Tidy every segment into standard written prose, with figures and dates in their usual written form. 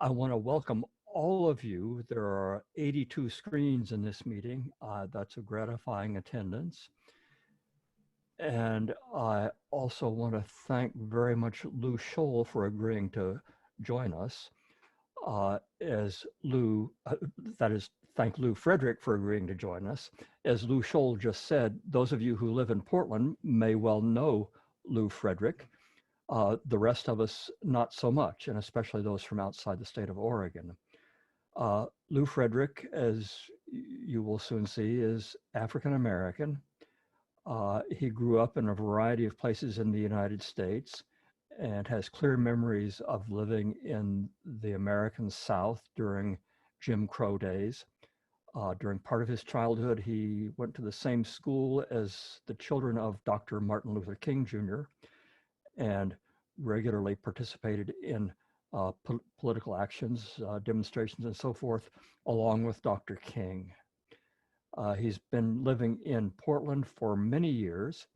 I want to welcome all of you. There are 82 screens in this meeting. That's a gratifying attendance. And I also want to thank very much Lou Scholl for agreeing to join us. As Lou, that is, thank Lou Frederick for agreeing to join us. As Lou Scholl just said, those of you who live in Portland may well know Lou Frederick. The rest of us, not so much, and especially those from outside the state of Oregon. Lou Frederick, as you will soon see, is African American. He grew up in a variety of places in the United States and has clear memories of living in the American South during Jim Crow days. During part of his childhood, he went to the same school as the children of Dr. Martin Luther King Jr. and regularly participated in political actions, demonstrations, and so forth, along with Dr. King. He's been living in Portland for many years.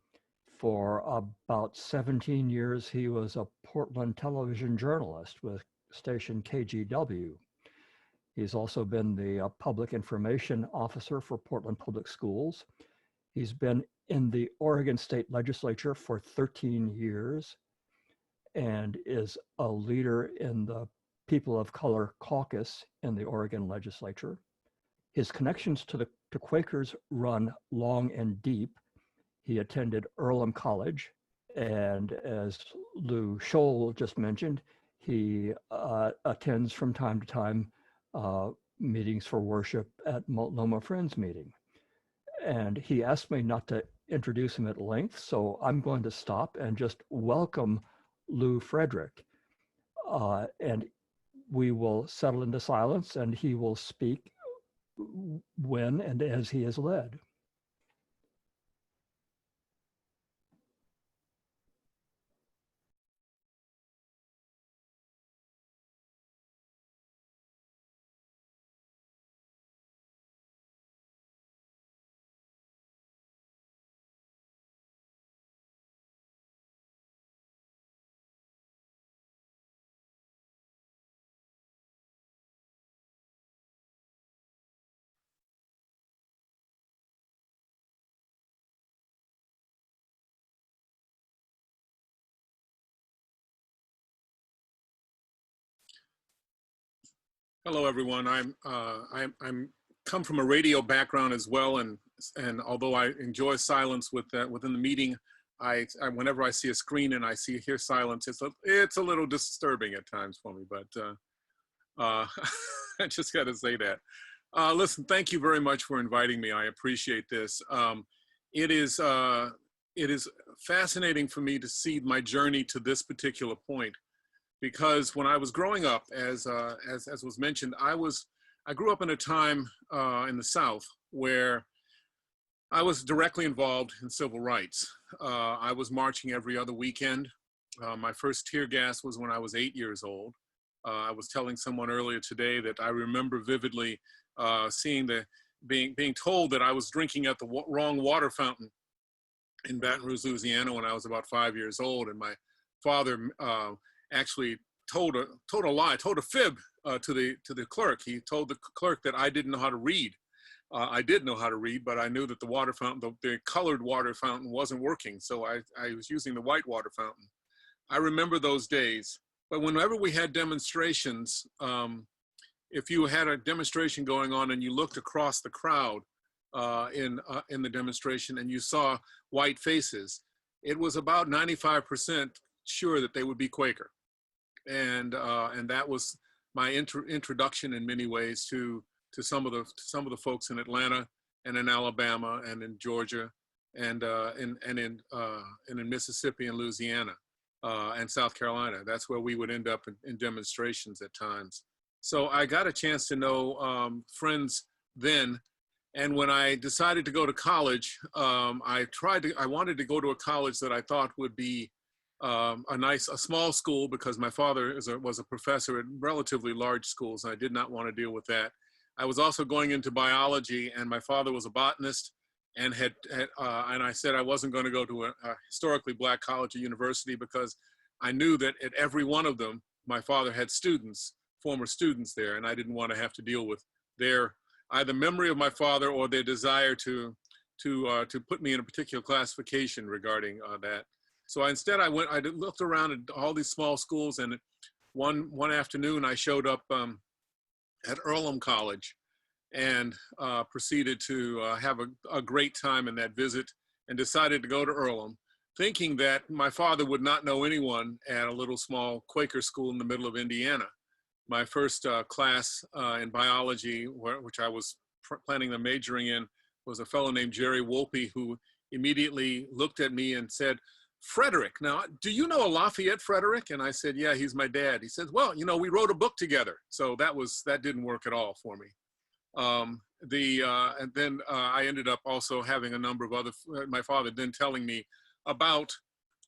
For about 17 years, he was a Portland television journalist with station KGW. He's also been the public information officer for Portland Public Schools. He's been in the Oregon State Legislature for 13 years and is a leader in the People of Color Caucus in the Oregon Legislature. His connections to Quakers run long and deep. He attended Earlham College, and as Lou Scholl just mentioned, he attends from time to time meetings for worship at Multnomah Friends meeting. And he asked me not to introduce him at length, so I'm going to stop and just welcome Lou Frederick. And we will settle into silence, and he will speak when and as he is led. Hello, everyone. I'm come from a radio background as well, and although I enjoy silence within the meeting, I whenever I see a screen and I hear silence, it's a little disturbing at times for me. But I just got to say that. Listen, thank you very much for inviting me. I appreciate this. It is fascinating for me to see my journey to this particular point. Because when I was growing up, as was mentioned, I grew up in a time in the South where I was directly involved in civil rights. I was marching every other weekend. My first tear gas was when I was 8 years old. I was telling someone earlier today that I remember vividly being told that I was drinking at the wrong water fountain in Baton Rouge, Louisiana, when I was about 5 years old, and my father actually told a fib to the clerk. He told the clerk that I didn't know how to read. I did know how to read, but I knew that the water fountain, the colored water fountain, wasn't working, so I was using the white water fountain. I remember those days. But whenever we had demonstrations, if you had a demonstration going on and you looked across the crowd in the demonstration and you saw white faces, it was about 95% sure that they would be Quaker. And that was my introduction in many ways to some of the folks in Atlanta and in Alabama and in Georgia and in Mississippi and Louisiana and South Carolina. That's where we would end up in demonstrations at times. So I got a chance to know friends then. And when I decided to go to college, I wanted to go to a college that I thought would be a small school, because my father was a professor at relatively large schools, and I did not want to deal with that. I was also going into biology, and my father was a botanist, and I said I wasn't going to go to a historically black college or university, because I knew that at every one of them, my father had students former students there, and I didn't want to have to deal with their either memory of my father or their desire to put me in a particular classification regarding that. So instead, I looked around at all these small schools, and one afternoon I showed up at Earlham College and proceeded to have a great time in that visit, and decided to go to Earlham, thinking that my father would not know anyone at a little small Quaker school in the middle of Indiana. My first class in biology, which I was planning on majoring in, was a fellow named Jerry Wolpe, who immediately looked at me and said, "Frederick, now, do you know a Lafayette Frederick?" And I said, "Yeah, he's my dad." He said, "Well, you know, we wrote a book together." So that didn't work at all for me. And then I ended up also having a number of other, my father then telling me about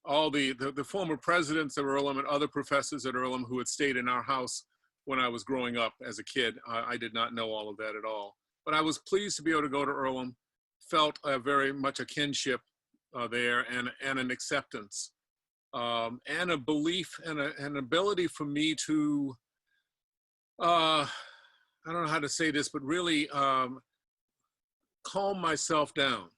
all the former presidents of Earlham and other professors at Earlham who had stayed in our house when I was growing up as a kid. I did not know all of that at all. But I was pleased to be able to go to Earlham, felt very much a kinship there, and an acceptance, and a belief and an ability for me to, I don't know how to say this, but really calm myself down.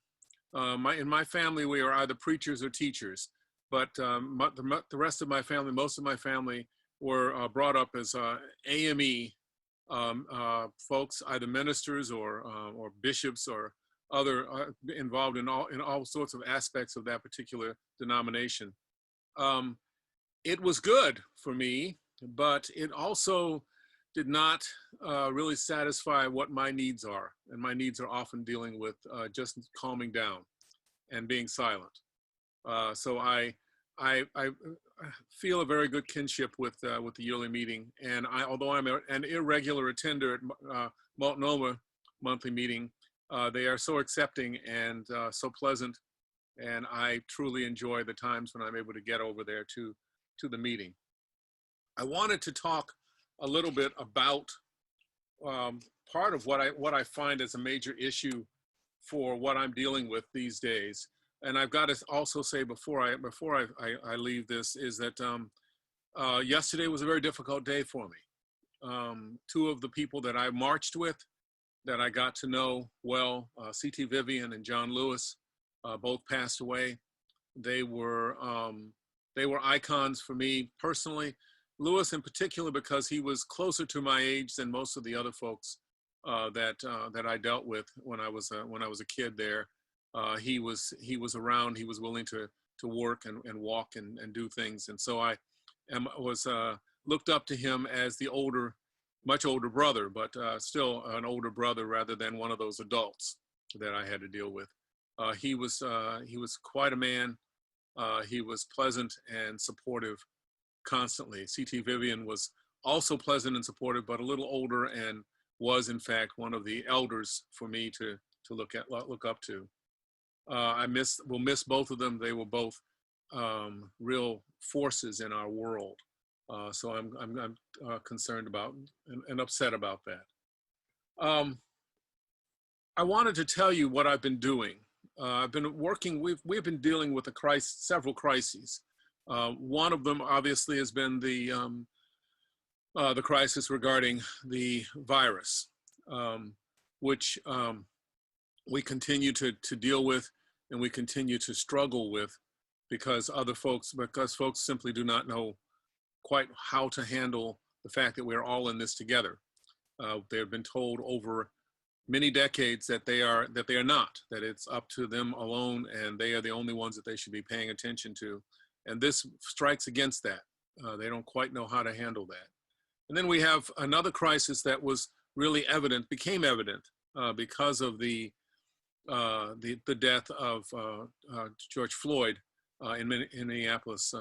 In my family, we are either preachers or teachers, but the rest of my family, most of my family, were brought up as AME folks, either ministers or bishops or other involved in all sorts of aspects of that particular denomination. It was good for me, but it also did not really satisfy what my needs are, and my needs are often dealing with just calming down and being silent. So I feel a very good kinship with the yearly meeting, and although I'm an irregular attender at Multnomah monthly meeting, they are so accepting and so pleasant, and I truly enjoy the times when I'm able to get over there to the meeting. I wanted to talk a little bit about part of what I find as a major issue for what I'm dealing with these days. And I've got to also say before I leave this is that yesterday was a very difficult day for me. Two of the people that I marched with, that I got to know well, C.T. Vivian and John Lewis, both passed away. They were icons for me personally. Lewis in particular, because he was closer to my age than most of the other folks that I dealt with when I was a kid there. He was around. He was willing to work and walk and do things. And so I was looked up to him as the much older brother, but still an older brother rather than one of those adults that I had to deal with. He was quite a man. He was pleasant and supportive constantly. C.T. Vivian was also pleasant and supportive, but a little older, and was in fact one of the elders for me to look up to. We'll miss both of them. They were both real forces in our world. So I'm concerned about and upset about that. I wanted to tell you what I've been doing. I've been working. We've been dealing with several crises. One of them obviously has been the crisis regarding the virus, which we continue to deal with, and we continue to struggle with, because folks simply do not know quite how to handle the fact that we're all in this together. They have been told over many decades that they are not, that it's up to them alone, and they are the only ones that they should be paying attention to. And this strikes against that. They don't quite know how to handle that. And then we have another crisis that was really became evident because of the death of George Floyd in Minneapolis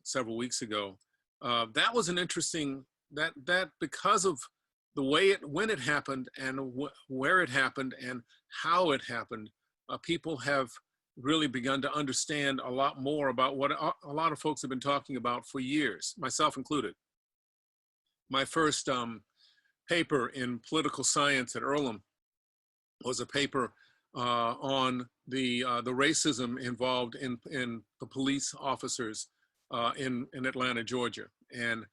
several weeks ago. That was an interesting, that because of the way when it happened and where it happened and how it happened, people have really begun to understand a lot more about what a lot of folks have been talking about for years, myself included. My first paper in political science at Earlham was a paper on the racism involved in the police officers in Atlanta, Georgia. And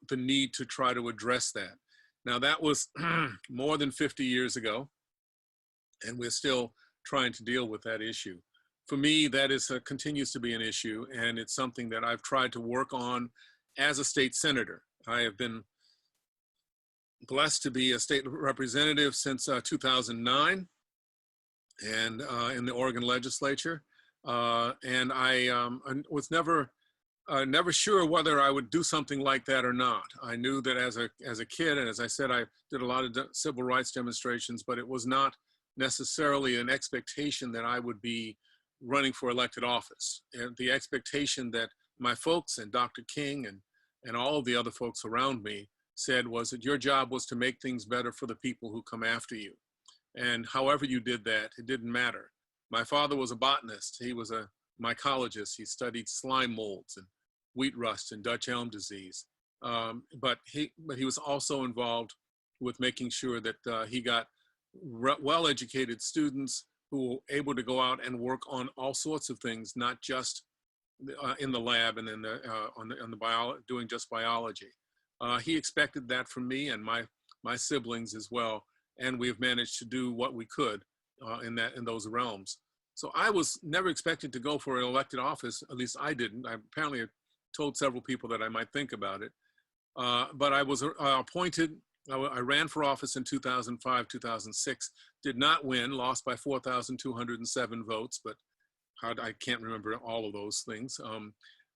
the need to try to address that. Now that was more than 50 years ago, and we're still trying to deal with that issue. For me, that is continues to be an issue, and it's something that I've tried to work on as a state senator. I have been blessed to be a state representative since 2009, and in the Oregon legislature. And I was never sure whether I would do something like that or not. I knew that as a kid, and as I said, I did a lot of civil rights demonstrations, but it was not necessarily an expectation that I would be running for elected office. And the expectation that my folks and Dr. King and all of the other folks around me said was that your job was to make things better for the people who come after you. And however you did that, it didn't matter. My father was a botanist. He was a mycologist. He studied slime molds and wheat rust and Dutch elm disease. But he was also involved with making sure that he got well-educated students who were able to go out and work on all sorts of things, not just in the lab and in doing just biology. He expected that from me and my siblings as well, and we've managed to do what we could in those realms. So I was never expected to go for an elected office. At least I didn't. I apparently told several people that I might think about it. But I was appointed. I ran for office in 2005, 2006. Did not win. Lost by 4,207 votes. But I can't remember all of those things.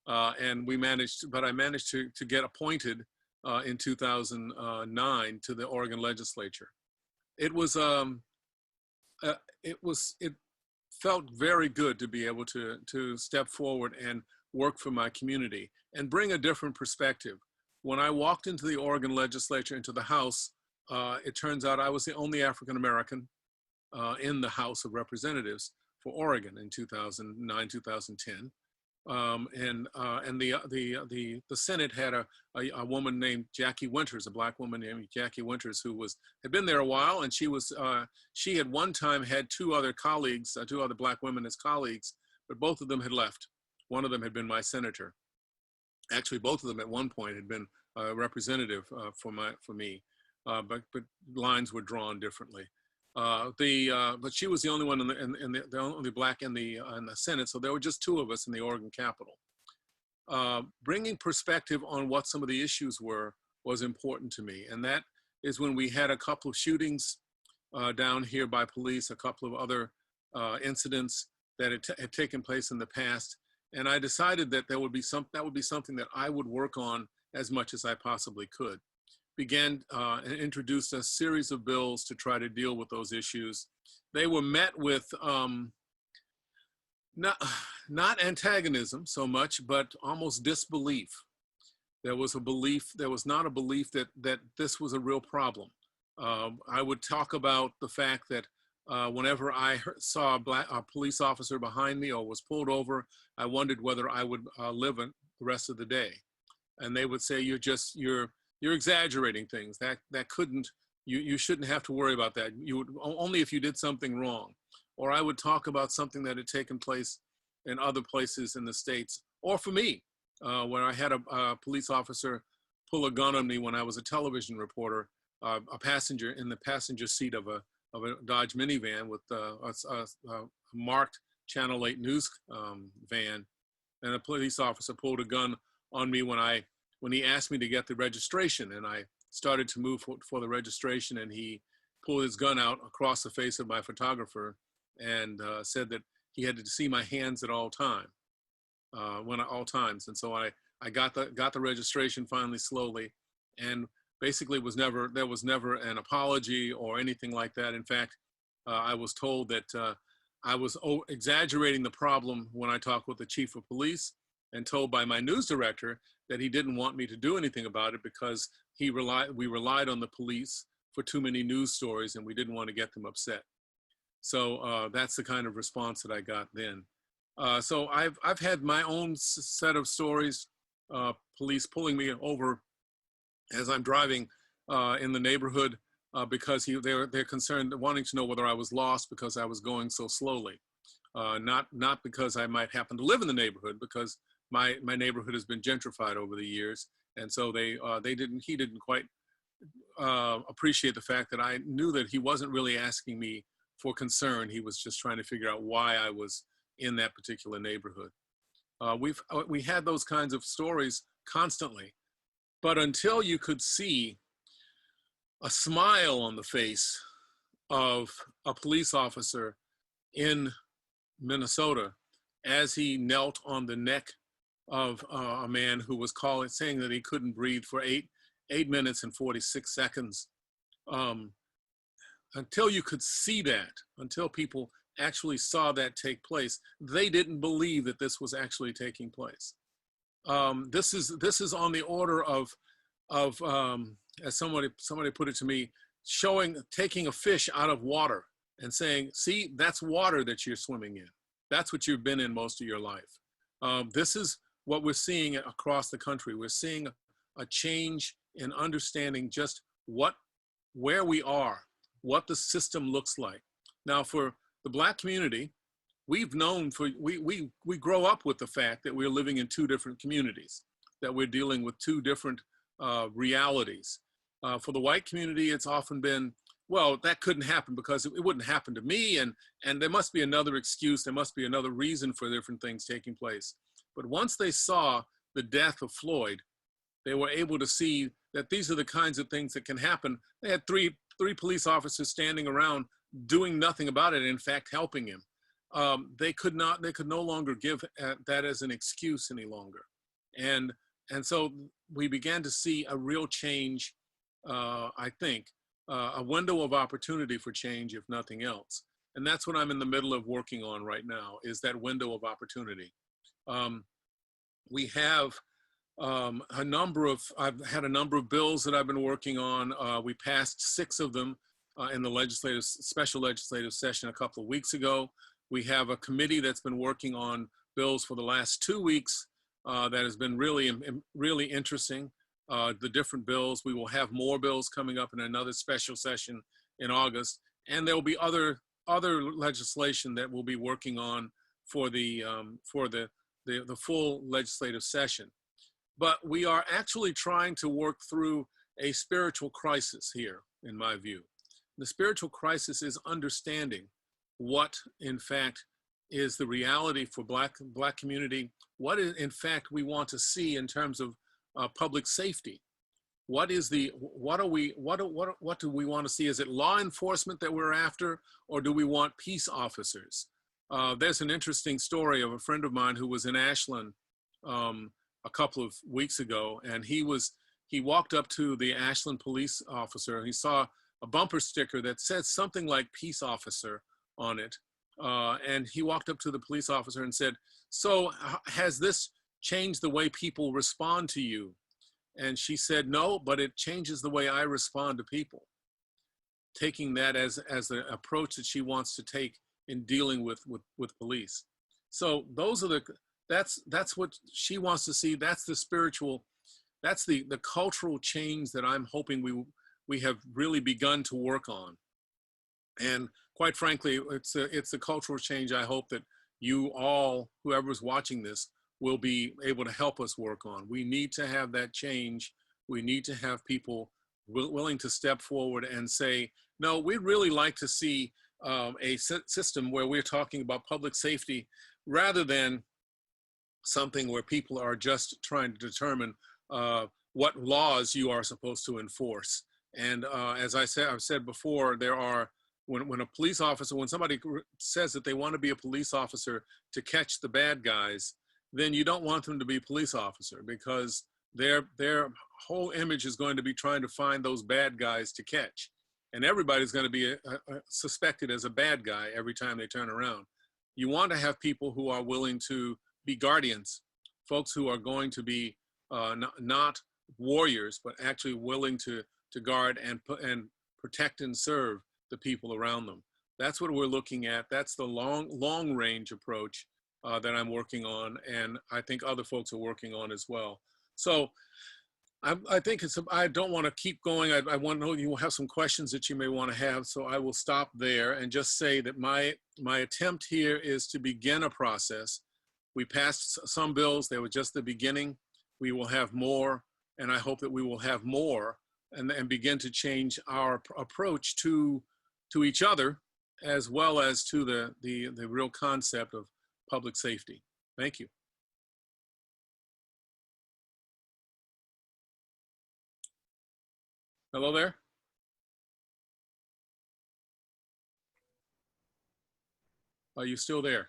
And we managed. But I managed to get appointed in 2009 to the Oregon legislature. It felt very good to be able to step forward and work for my community and bring a different perspective. When I walked into the Oregon legislature, into the House, it turns out I was the only African American in the House of Representatives for Oregon in 2009, 2010. And the Senate had a woman named Jackie Winters, a Black woman named Jackie Winters, who had been there a while, and she had one time had two other Black women as colleagues, but both of them had left. One of them had been my senator. Actually, both of them at one point had been a representative for me, but lines were drawn differently. But she was the only one the only Black in the Senate, so there were just two of us in the Oregon Capitol. Bringing perspective on what some of the issues were was important to me, and that is when we had a couple of shootings down here by police, a couple of other incidents that had taken place in the past, and I decided that that would be something that I would work on as much as I possibly could. Began and introduced a series of bills to try to deal with those issues. They were met with not antagonism so much, but almost disbelief. There was not a belief that this was a real problem. I would talk about the fact that whenever I saw a police officer behind me or was pulled over, I wondered whether I would live the rest of the day. And they would say, you're exaggerating things. You shouldn't have to worry about that. You would only if you did something wrong. Or I would talk about something that had taken place in other places in the States. Or for me, where I had a police officer pull a gun on me when I was a television reporter, a passenger in the passenger seat of a Dodge minivan with a marked Channel 8 news van. And a police officer pulled a gun on me when he asked me to get the registration, and I started to move for the registration, and he pulled his gun out across the face of my photographer and said that he had to see my hands at all times. And so I got the registration finally, slowly, and basically there was never an apology or anything like that. In fact, I was told that I was exaggerating the problem when I talked with the chief of police, and told by my news director that he didn't want me to do anything about it because we relied on the police for too many news stories and we didn't want to get them upset. So that's the kind of response that I got then. So I've had my own set of stories, police pulling me over as I'm driving in the neighborhood because they're concerned, wanting to know whether I was lost because I was going so slowly. Not because I might happen to live in the neighborhood, because my neighborhood has been gentrified over the years, And so he didn't quite appreciate the fact that I knew that he wasn't really asking me for concern. He was just trying to figure out why I was in that particular neighborhood. We had those kinds of stories constantly, but until you could see a smile on the face of a police officer in Minnesota as he knelt on the neck of a man who was saying that he couldn't breathe for 8 minutes and 46 seconds. Until you could see that, until people actually saw that take place, they didn't believe that this was actually taking place. This is on the order of as somebody put it to me, taking a fish out of water and saying, see, that's water that you're swimming in. That's what you've been in most of your life. This is what we're seeing across the country. We're seeing a change in understanding just where we are, what the system looks like. Now, for the Black community, we've known we grow up with the fact that we're living in two different communities, that we're dealing with two different realities. For the white community, it's often been, well, that couldn't happen because it wouldn't happen to me, and there must be another excuse, there must be another reason for different things taking place. But once they saw the death of Floyd, they were able to see that these are the kinds of things that can happen. They had three police officers standing around doing nothing about it, in fact, helping him. They could no longer give that as an excuse any longer. And so we began to see a real change, I think, a window of opportunity for change, if nothing else. And that's what I'm in the middle of working on right now, is that window of opportunity. We have I've had a number of bills that I've been working on. We passed 6 of them in the special legislative session a couple of weeks ago. We have a committee that's been working on bills for the last 2 weeks that has been really interesting. The different bills. We will have more bills coming up in another special session in August, and there will be other legislation that we'll be working on for the full legislative session. But we are actually trying to work through a spiritual crisis here, in my view. The spiritual crisis is understanding what, in fact, is the reality for Black community, in fact, we want to see in terms of public safety. What do we want to see? Is it law enforcement that we're after, or do we want peace officers? There's an interesting story of a friend of mine who was in Ashland a couple of weeks ago, and he walked up to the Ashland police officer. He saw a bumper sticker that said something like "peace officer" on it, and he walked up to the police officer and said, "So has this changed the way people respond to you?" And she said, "No, but it changes the way I respond to people," taking that as the approach that she wants to take in dealing with police. So that's what she wants to see. That's the spiritual, that's the cultural change that I'm hoping we have really begun to work on. And quite frankly, it's a cultural change I hope that you all, whoever's watching this, will be able to help us work on. We need to have that change. We need to have people willing to step forward and say, no, we'd really like to see a system where we're talking about public safety rather than something where people are just trying to determine what laws you are supposed to enforce. And as I've said before, when a police officer, when somebody says that they want to be a police officer to catch the bad guys, then you don't want them to be a police officer, because their whole image is going to be trying to find those bad guys to catch. And everybody's going to be suspected as a bad guy every time they turn around. You want to have people who are willing to be guardians, folks who are going to be not warriors, but actually willing to guard and protect and serve the people around them. That's what we're looking at. That's the long range approach that I'm working on, and I think other folks are working on as well. So I think I don't want to keep going. I want to know you will have some questions that you may want to have, so I will stop there and just say that my attempt here is to begin a process. We passed some bills. They were just the beginning. We will have more. and I hope that we will have more and begin to change our approach to each other, as well as to the real concept of public safety. Thank you. Hello there. Are you still there?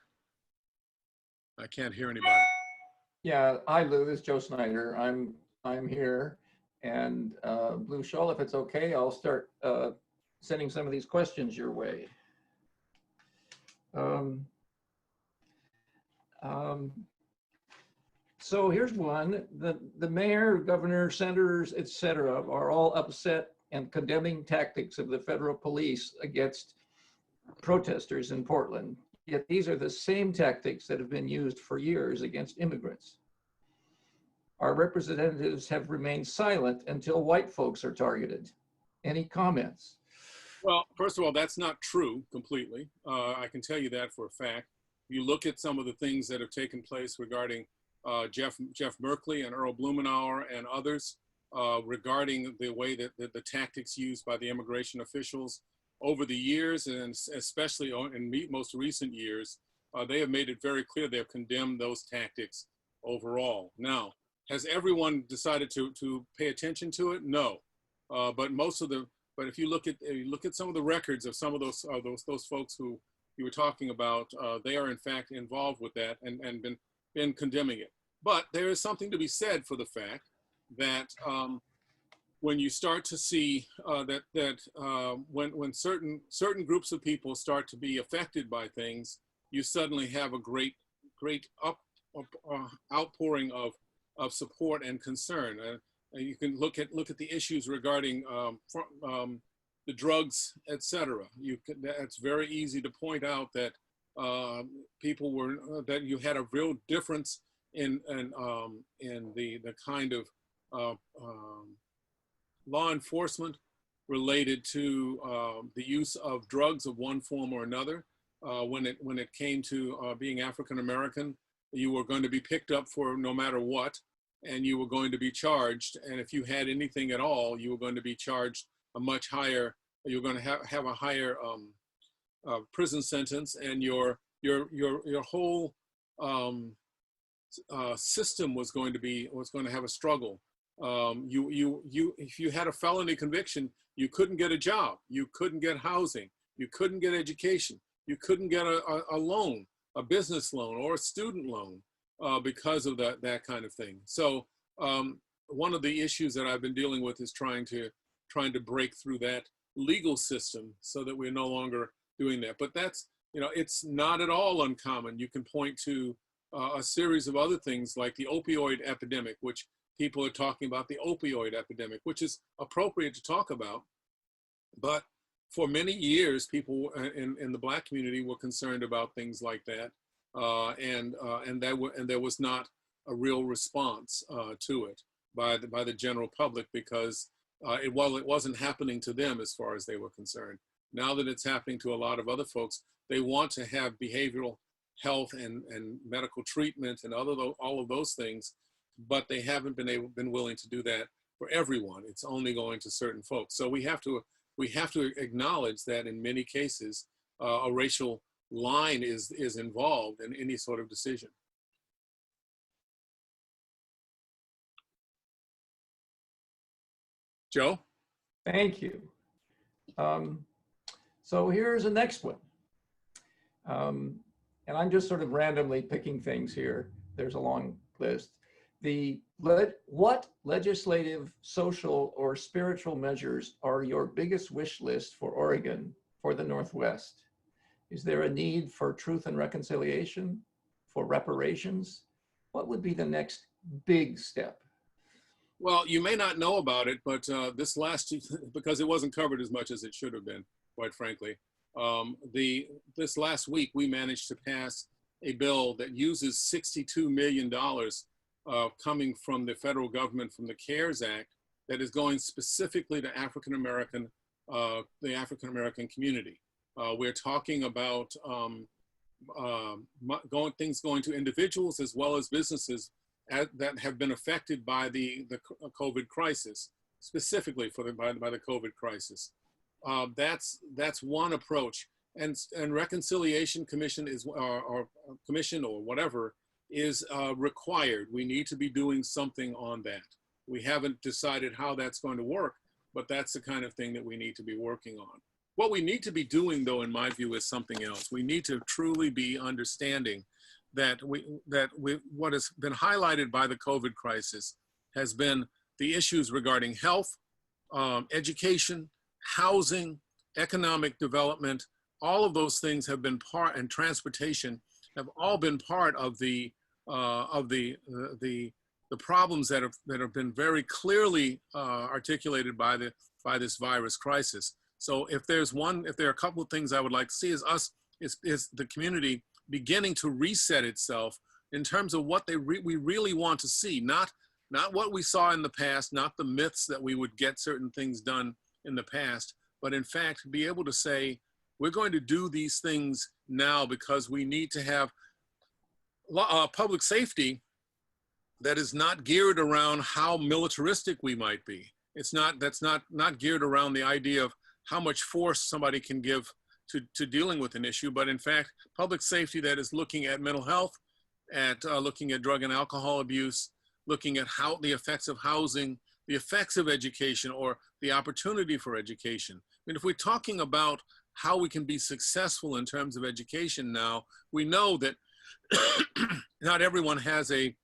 I can't hear anybody. Yeah, hi Lou, this is Joe Snyder. I'm here, and Blue Shawl, if it's okay, I'll start sending some of these questions your way. So here's one. The mayor, governor, senators, etc., are all upset and condemning tactics of the federal police against protesters in Portland. Yet these are the same tactics that have been used for years against immigrants. Our representatives have remained silent until white folks are targeted. Any comments? Well, first of all, that's not true completely. I can tell you that for a fact. You look at some of the things that have taken place regarding Jeff Merkley and Earl Blumenauer and others regarding the way that the tactics used by the immigration officials over the years, and especially in most recent years, they have made it very clear they've condemned those tactics overall. Now, has everyone decided to pay attention to it? No, but if you look at some of the records of some of those folks who you were talking about, they are in fact involved with that and been condemning it. But there is something to be said for the fact that when you start to see when certain groups of people start to be affected by things, you suddenly have a great outpouring of support and concern. You can look at the issues regarding the drugs, etc. That's very easy to point out that that you had a real difference in the kind of law enforcement related to the use of drugs of one form or another. When it came to being African American, you were going to be picked up for no matter what, and you were going to be charged. And if you had anything at all, you were going to be charged a much higher. You're going to have a higher prison sentence, and your whole system was going to have a struggle. If you had a felony conviction, you couldn't get a job, you couldn't get housing, you couldn't get education, you couldn't get a loan, a business loan or a student loan because of that kind of thing. So one of the issues that I've been dealing with is trying to break through that legal system so that we're no longer doing that. But that's, it's not at all uncommon. You can point to a series of other things like the opioid epidemic, which people are talking about the opioid epidemic, which is appropriate to talk about. But for many years, people in the Black community were concerned about things like that, and there was not a real response to it by the general public, because it wasn't happening to them as far as they were concerned. Now that it's happening to a lot of other folks, they want to have behavioral health and medical treatment and all of those things, but they haven't been willing to do that for everyone. It's only going to certain folks. So we have to acknowledge that in many cases, a racial line is involved in any sort of decision. Joe? Thank you. So here's the next one. And I'm just sort of randomly picking things here. There's a long list. What legislative, social, or spiritual measures are your biggest wish list for Oregon, for the Northwest? Is there a need for truth and reconciliation, for reparations? What would be the next big step? Well, you may not know about it, but because it wasn't covered as much as it should have been, quite frankly. This last week, we managed to pass a bill that uses $62 million coming from the federal government from the CARES Act that is going specifically to the African American community. We're talking about things going to individuals as well as businesses that have been affected by the COVID crisis, specifically by the COVID crisis. That's one approach. And reconciliation commission is or commission or whatever is required. We need to be doing something on that. We haven't decided how that's going to work, but that's the kind of thing that we need to be working on. What we need to be doing, though, in my view, is something else. We need to truly be understanding that what has been highlighted by the COVID crisis has been the issues regarding health, education, housing, economic development. All of those things have been part, and transportation have all been part of the problems that have been very clearly articulated by this virus crisis. So if there are a couple of things I would like to see is the community beginning to reset itself in terms of what we really want to see, not what we saw in the past, not the myths that we would get certain things done in the past, but in fact be able to say, we're going to do these things now because we need to have public safety that is not geared around how militaristic we might be. That's not geared around the idea of how much force somebody can give to dealing with an issue, but in fact, public safety that is looking at mental health, looking at drug and alcohol abuse, looking at how the effects of housing, the effects of education, or the opportunity for education. I mean, if we're talking about how we can be successful in terms of education now, we know that not everyone has a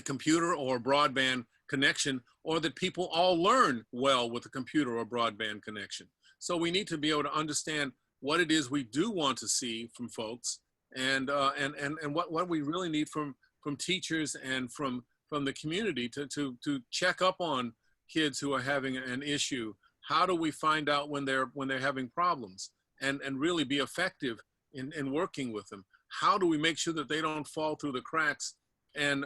computer or broadband connection, or that people all learn well with a computer or broadband connection. So we need to be able to understand what it is we do want to see from folks, and what we really need from teachers and from the community to check up on kids who are having an issue. How do we find out when they're having problems and really be effective in working with them? How do we make sure that they don't fall through the cracks, and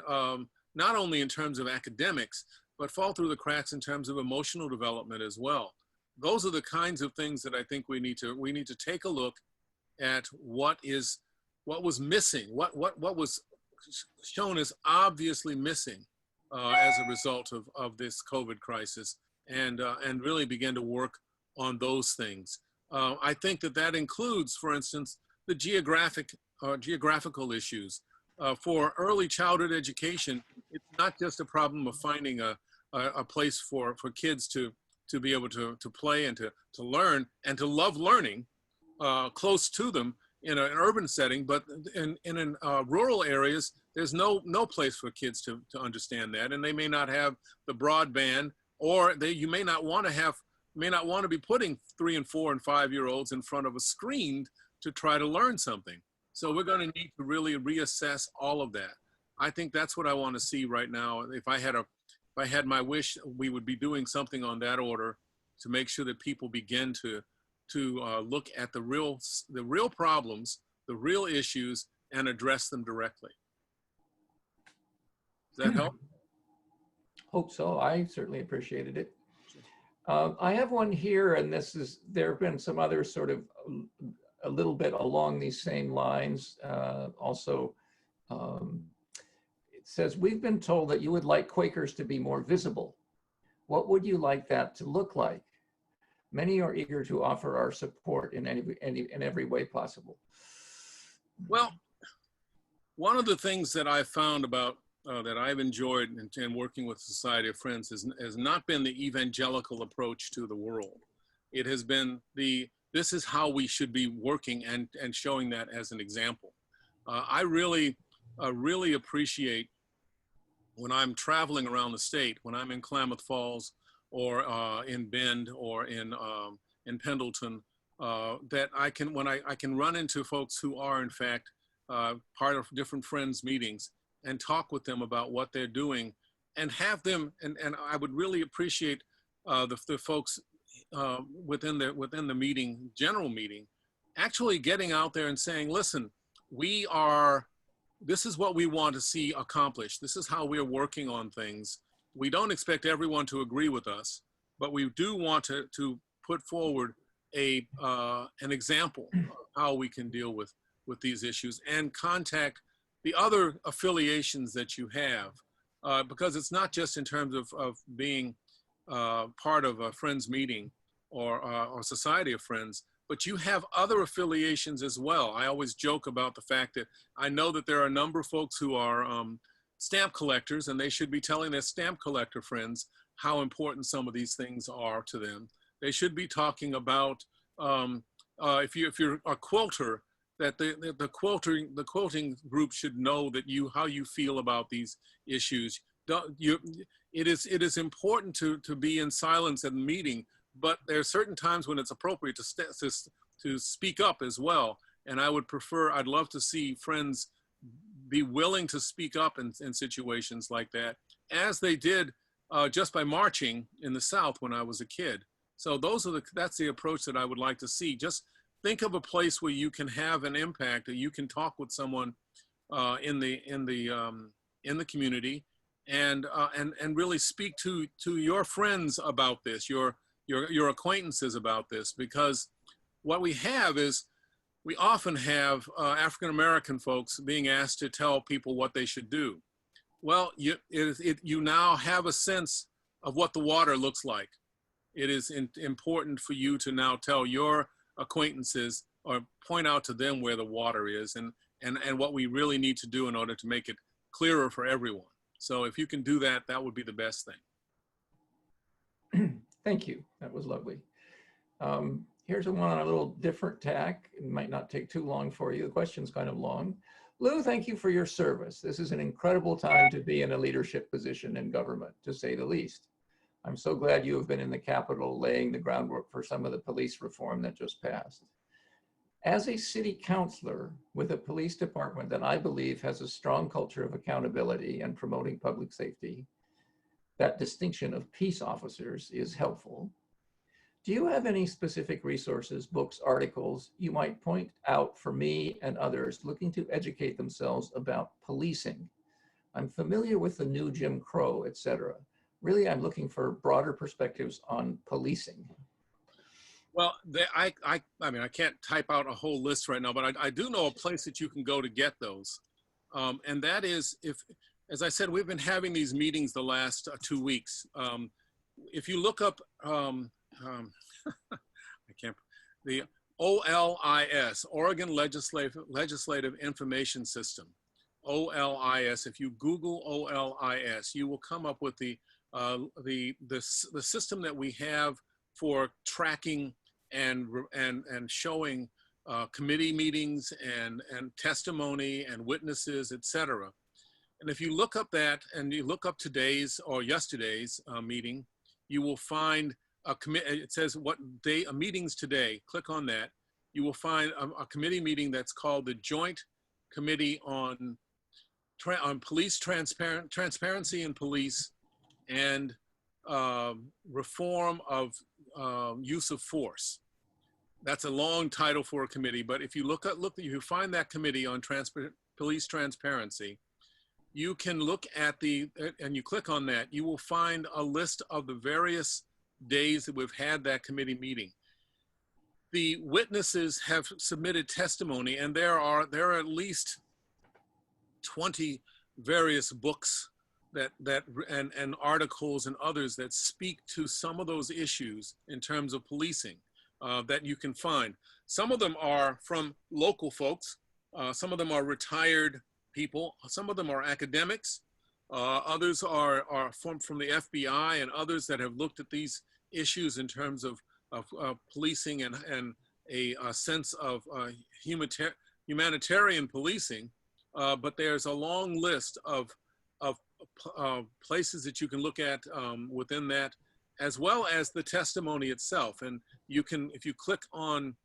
not only in terms of academics, but fall through the cracks in terms of emotional development as well? Those are the kinds of things that I think we need to take a look at what was missing, what was shown as obviously missing as a result of this COVID crisis, and really begin to work on those things. I think that includes, for instance, the geographical issues. For early childhood education, it's not just a problem of finding a place for kids to be able to play and to learn and to love learning close to them in an urban setting, but in rural areas, there's no place for kids to understand that, and they may not have the broadband, or you may not want to be putting 3 and 4 and 5-year-olds in front of a screen to try to learn something. So we're going to need to really reassess all of that. I think that's what I want to see right now. If I had my wish, we would be doing something on that order to make sure that people begin to look at the real problems, the real issues, and address them directly. Does that help? Hope so. I certainly appreciated it. I have one here, and there have been some other sort of a little bit along these same lines. Also, it says, we've been told that you would like Quakers to be more visible. What would you like that to look like? Many are eager to offer our support in every way possible. Well, one of the things that I've found about that I've enjoyed in working with Society of Friends has not been the evangelical approach to the world. It has been this is how we should be working and showing that as an example. I really appreciate when I'm traveling around the state, when I'm in Klamath Falls or in Bend or in Pendleton, that I can run into folks who are in fact part of different Friends meetings and talk with them about what they're doing, and have them, and I would really appreciate the folks within the meeting, general meeting, actually getting out there and saying, listen, this is what we want to see accomplished. This is how we're working on things. We don't expect everyone to agree with us, but we do want to put forward an example of how we can deal with these issues, and contact the other affiliations that you have, because it's not just in terms of being part of a friends meeting or society of friends, but you have other affiliations as well. I always joke about the fact that I know that there are a number of folks who are stamp collectors, and they should be telling their stamp collector friends how important some of these things are to them. They should be talking about, if you're a quilter, that the quilting group should know that how you feel about these issues. It is important to be in silence at the meeting, but there are certain times when it's appropriate to speak up as well. And I'd love to see friends be willing to speak up in situations like that, as they did just by marching in the South when I was a kid. So that's the approach that I would like to see. Just think of a place where you can have an impact, or you can talk with someone in the community, and really speak to your friends about this, your acquaintances about this, because what we have is we often have African American folks being asked to tell people what they should do. Well, you now have a sense of what the water looks like. It is important for you to now tell your acquaintances or point out to them where the water is and what we really need to do in order to make it clearer for everyone. So if you can do that, that would be the best thing. Thank you. That was lovely. Here's one on a little different tack. It might not take too long for you. The question's kind of long. Lou, thank you for your service. This is an incredible time to be in a leadership position in government, to say the least. I'm so glad you have been in the Capitol laying the groundwork for some of the police reform that just passed. As a city councilor with a police department that I believe has a strong culture of accountability and promoting public safety, that distinction of peace officers is helpful. Do you have any specific resources, books, articles you might point out for me and others looking to educate themselves about policing? I'm familiar with the new Jim Crow, etc. Really, I'm looking for broader perspectives on policing. Well, I mean, I can't type out a whole list right now, but I do know a place that you can go to get those. And that is, as I said, we've been having these meetings the last 2 weeks. If you look up, the OLIS, Oregon Legislative Information System, OLIS, if you Google OLIS, you will come up with the system that we have for tracking and showing committee meetings and testimony and witnesses, etc. And if you look up that and you look up today's or yesterday's meeting, you will find it says what day meetings today. Click on that. You will find a committee meeting that's called the Joint Committee on Police Transparency in Police and Reform of Use of Force. That's a long title for a committee, but if you you find that committee on police transparency, you can look at and you click on that, you will find a list of the various days that we've had that committee meeting. The witnesses have submitted testimony, and there are at least 20 various books and articles and others that speak to some of those issues in terms of policing that you can find. Some of them are from local folks. Some of them are retired people. Some of them are academics. Others are from the FBI and others that have looked at these issues in terms of policing and a sense of humanitarian policing. But there's a long list of places that you can look at within that, as well as the testimony itself. And you can, if you click on,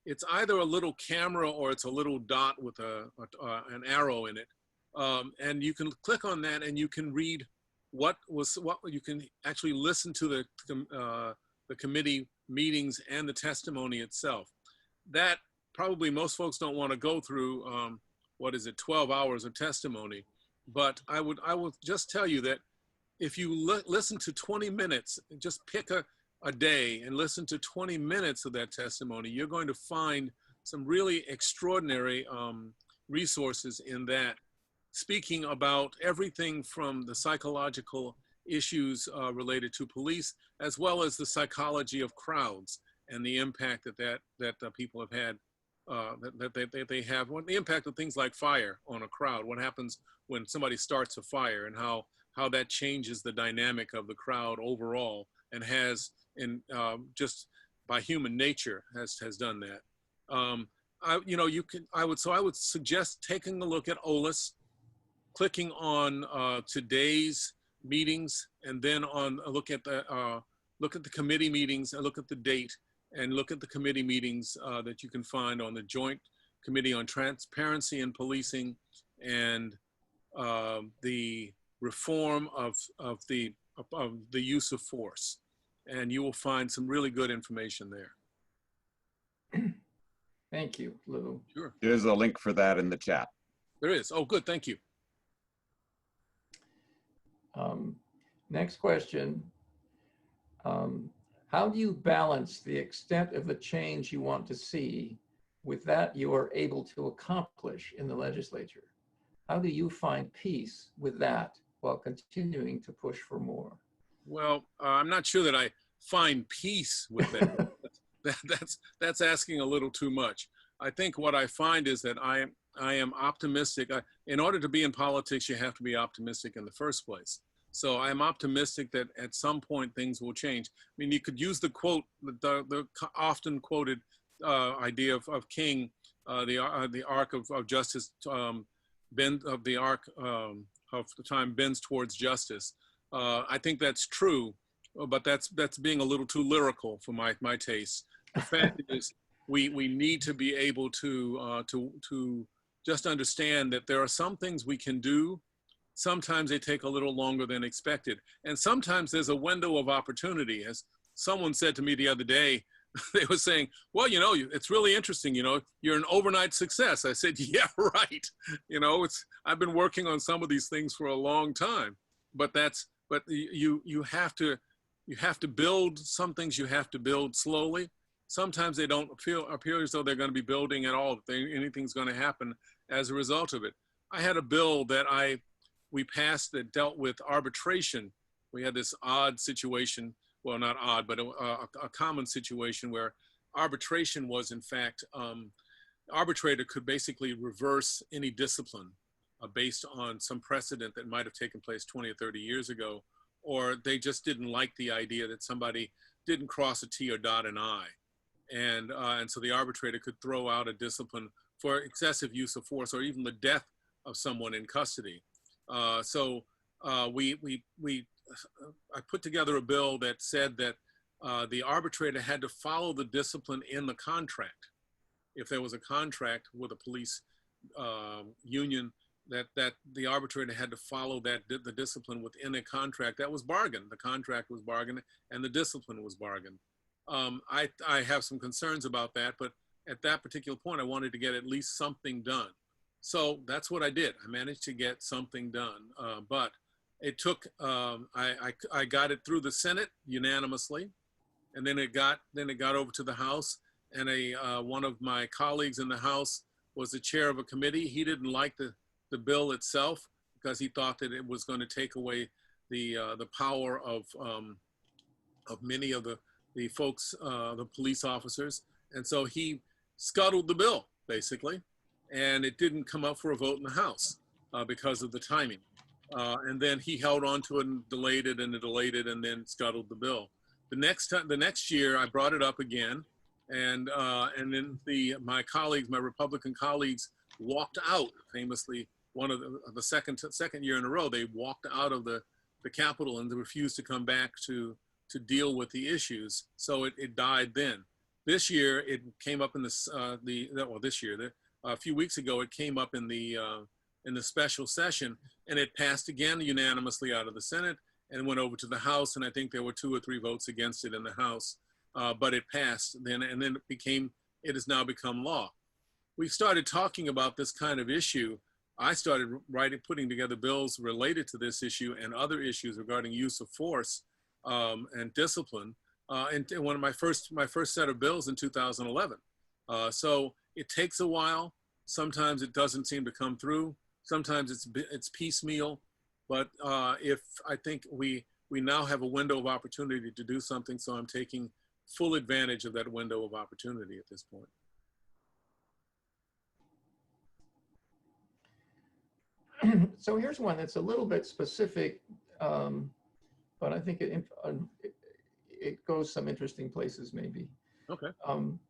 it's either a little camera or it's a little dot with an arrow in it. And you can click on that and you can read what you can actually listen to the committee meetings and the testimony itself. That probably most folks don't want to go through, 12 hours of testimony. But I will just tell you that if you listen to 20 minutes, just pick a day and listen to 20 minutes of that testimony, you're going to find some really extraordinary resources in that. speaking about everything from the psychological issues related to police, as well as the psychology of crowds and the impact that people have had, that they have, the impact of things like fire on a crowd. What happens when somebody starts a fire, and how that changes the dynamic of the crowd overall, and has, in just by human nature, has done that. I would suggest taking a look at OLIS, clicking on today's meetings, and then on look at the committee meetings, and look at the date, and look at the committee meetings that you can find on the Joint Committee on Transparency and Policing, and the reform of the use of force. And you will find some really good information there. Thank you, Lou. Sure. There's a link for that in the chat. There is. Oh, good. Thank you. Next question. How do you balance the extent of the change you want to see with that you are able to accomplish in the legislature? How do you find peace with that while continuing to push for more? Well, I'm not sure that I find peace with that. That's asking a little too much. I think what I find is that I am optimistic. In order to be in politics, you have to be optimistic in the first place. So I'm optimistic that at some point things will change. I mean, you could use the quote, the often quoted idea of King, the arc of justice, of the arc of the time bends towards justice. I think that's true, but that's being a little too lyrical for my taste. The fact is, we need to be able to just understand that there are some things we can do. Sometimes they take a little longer than expected, and sometimes there's a window of opportunity. As someone said to me the other day, they were saying, "Well, you know, it's really interesting. You know, you're an overnight success." I said, "Yeah, right. You know, I've been working on some of these things for a long time, but you have to build some things. You have to build slowly. Sometimes they don't appear as though they're going to be building at all. Anything's going to happen as a result of it." I had a bill that we passed that dealt with arbitration. We had this odd situation, well, not odd, but a common situation where arbitration was, in fact, arbitrator could basically reverse any discipline based on some precedent that might have taken place 20 or 30 years ago, or they just didn't like the idea that somebody didn't cross a T or dot an I. And so the arbitrator could throw out a discipline for excessive use of force or even the death of someone in custody. I put together a bill that said that the arbitrator had to follow the discipline in the contract. If there was a contract with a police union, that the arbitrator had to follow the discipline within a contract that was bargained. The contract was bargained and the discipline was bargained. I have some concerns about that, but at that particular point, I wanted to get at least something done. So that's what I did. I managed to get something done, but it took, I got it through the Senate unanimously, and then it got over to the House, and one of my colleagues in the House was the chair of a committee. He didn't like the bill itself because he thought that it was going to take away the power of many of the folks, the police officers, and so he scuttled the bill basically. And it didn't come up for a vote in the House because of the timing. And then he held on to it and delayed it and then scuttled the bill. The next year, I brought it up again, and then my colleagues, my Republican colleagues, walked out. Famously, one of the second year in a row, they walked out of the Capitol and they refused to come back to deal with the issues. So it died then. This year, it came up in a few weeks ago, it came up in the special session, and it passed again unanimously out of the Senate and went over to the House. And I think there were 2 or 3 votes against it in the House, but it passed then, and then it has now become law. We started talking about this kind of issue. I started putting together bills related to this issue and other issues regarding use of force and discipline, and one of my first set of bills in 2011. So it takes a while. Sometimes it doesn't seem to come through. Sometimes it's piecemeal, but if I think we now have a window of opportunity to do something, so I'm taking full advantage of that window of opportunity at this point. So here's one that's a little bit specific, but I think it goes some interesting places maybe. Okay.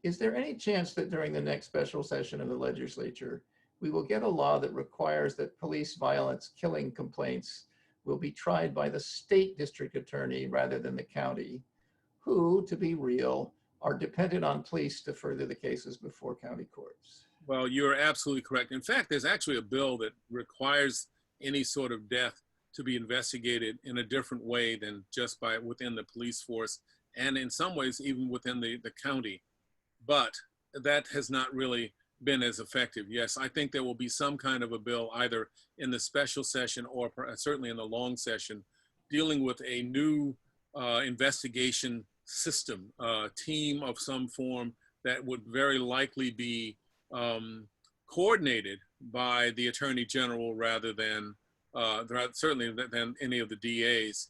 Is there any chance that during the next special session of the legislature, we will get a law that requires that police violence killing complaints will be tried by the state district attorney rather than the county, who, to be real, are dependent on police to further the cases before county courts? Well, you're absolutely correct. In fact, there's actually a bill that requires any sort of death to be investigated in a different way than just by within the police force, and in some ways even within the county. But that has not really been as effective. Yes, I think there will be some kind of a bill either in the special session or certainly in the long session dealing with a new investigation system, team of some form that would very likely be coordinated by the Attorney General rather than certainly than any of the DAs.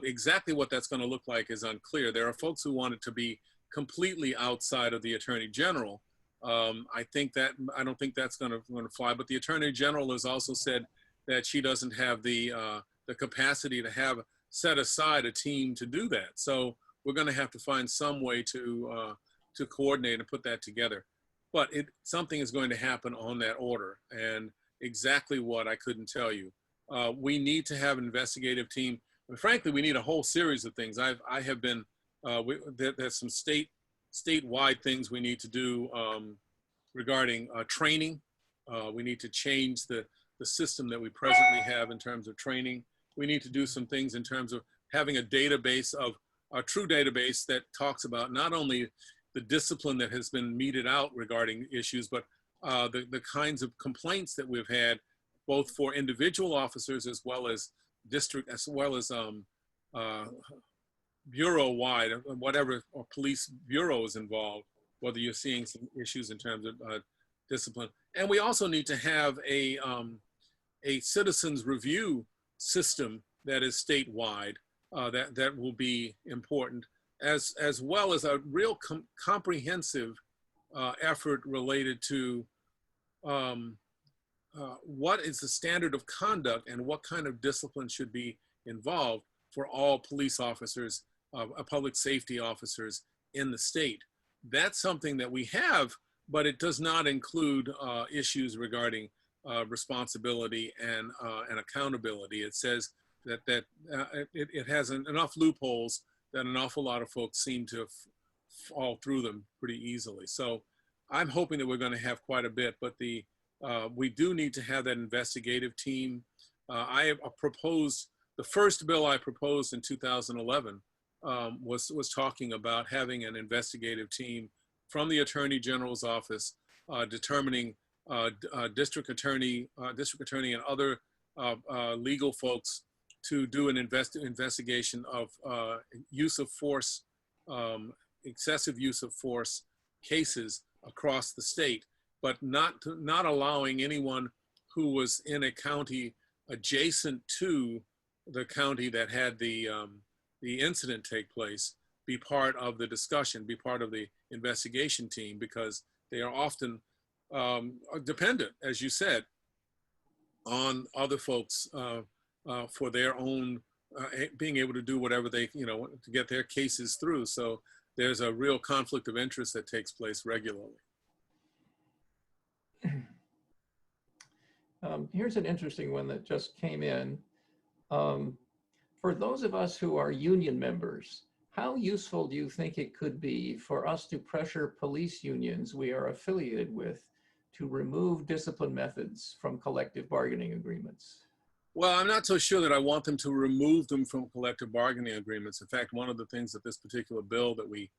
Exactly what that's going to look like is unclear. There are folks who want it to be completely outside of the Attorney General. I don't think that's going to fly. But the Attorney General has also said that she doesn't have the capacity to have set aside a team to do that. So we're going to have to find some way to coordinate and put that together. But something is going to happen on that order, and exactly what I couldn't tell you. We need to have an investigative team. And frankly, we need a whole series of things. I have been there's some statewide things we need to do regarding training. We need to change the system that we presently have in terms of training. We need to do some things in terms of having a database a true database that talks about not only the discipline that has been meted out regarding issues, but the kinds of complaints that we've had, both for individual officers as well as district, as well as bureau-wide, whatever or police bureau is involved, whether you're seeing some issues in terms of discipline. And we also need to have a citizens review system that is statewide, that will be important, as well as a real comprehensive effort related to what is the standard of conduct and what kind of discipline should be involved for all police officers, public safety officers in the state. That's something that we have, but it does not include issues regarding responsibility and accountability. It says that it has enough loopholes that an awful lot of folks seem to fall through them pretty easily. So I'm hoping that we're going to have quite a bit, but we do need to have that investigative team. I have proposed, the first bill I proposed in 2011 was talking about having an investigative team from the Attorney General's office, determining district attorney and other legal folks to do an investigation of use of force, excessive use of force cases across the state, but not allowing anyone who was in a county adjacent to the county that had the incident take place be part of the discussion, be part of the investigation team, because they are often dependent, as you said, on other folks for their own being able to do whatever they, to get their cases through. So there's a real conflict of interest that takes place regularly. Here's an interesting one that just came in. For those of us who are union members, how useful do you think it could be for us to pressure police unions we are affiliated with to remove discipline methods from collective bargaining agreements? Well, I'm not so sure that I want them to remove them from collective bargaining agreements. In fact, one of the things that this particular bill that we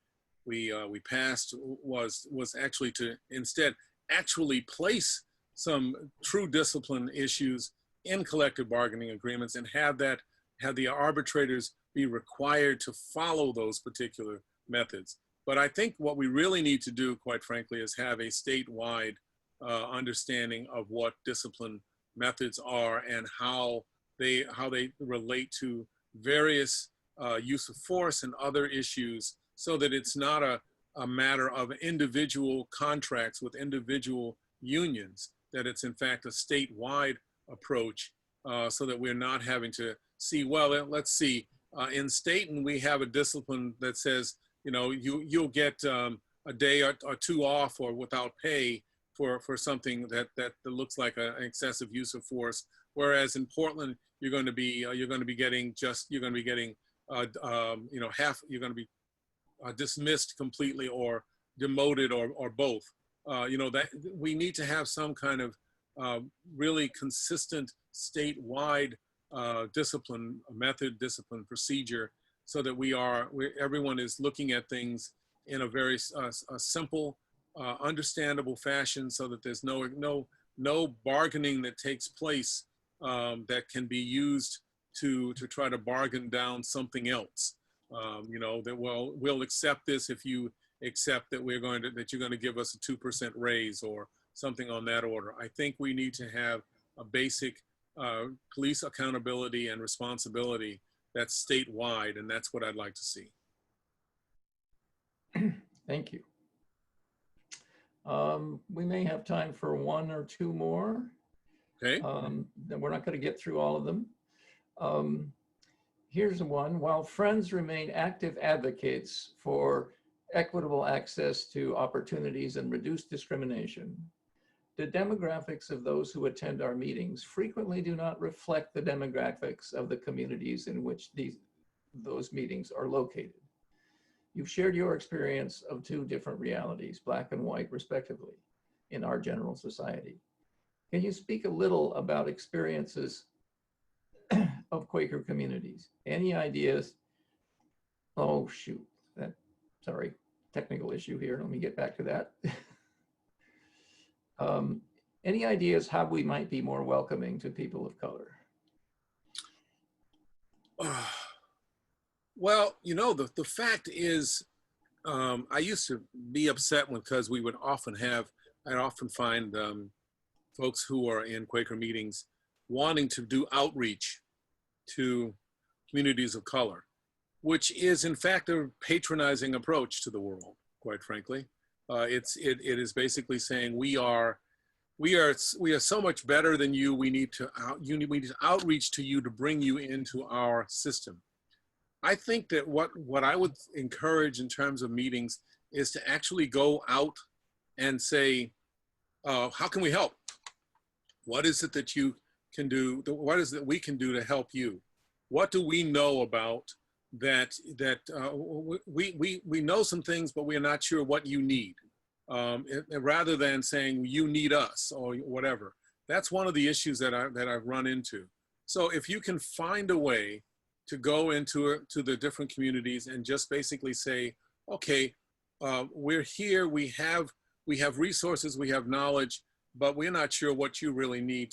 passed was actually to instead actually place some true discipline issues in collective bargaining agreements and have the arbitrators be required to follow those particular methods. But I think what we really need to do, quite frankly, is have a statewide understanding of what discipline methods are and how they relate to various use of force and other issues, so that it's not a matter of individual contracts with individual unions, that it's in fact a statewide approach, so that we're not having to see, well, let's see, in Staten we have a discipline that says, you know, you'll get a day or two off or without pay for something that looks like an excessive use of force, whereas in Portland you're going to be getting you know, half, you're going to be dismissed completely or demoted or both. You know, that we need to have some kind of really consistent statewide discipline method, discipline procedure, so that everyone is looking at things in a very simple, understandable fashion, so that there's no bargaining that takes place that can be used to try to bargain down something else. You know, that we'll accept this if you accept that you're going to give us a 2% raise or something on that order. I think we need to have a basic police accountability and responsibility that's statewide, and that's what I'd like to see. Thank you. We may have time for one or two more. Okay. We're not going to get through all of them. Here's one. While Friends remain active advocates for equitable access to opportunities and reduced discrimination, the demographics of those who attend our meetings frequently do not reflect the demographics of the communities in which those meetings are located. You've shared your experience of two different realities, black and white respectively, in our general society. Can you speak a little about experiences of Quaker communities? Any ideas? Oh, shoot. Sorry, technical issue here. Let me get back to that. Any ideas how we might be more welcoming to people of color? Well, you know, the fact is, I used to be upset because I'd often find folks who are in Quaker meetings wanting to do outreach to communities of color, which is in fact a patronizing approach to the world, quite frankly. It is basically saying we are so much better than you. We need to outreach to you to bring you into our system. I think that what I would encourage in terms of meetings is to actually go out and say, how can we help? What is it that you can do? What is it that we can do to help you? What do we know about that we know some things, but we're not sure what you need, rather than saying you need us or whatever. That's one of the issues that I've run into. So if you can find a way to go to the different communities and just basically say, okay, we're here, we have resources, we have knowledge, but we're not sure what you really need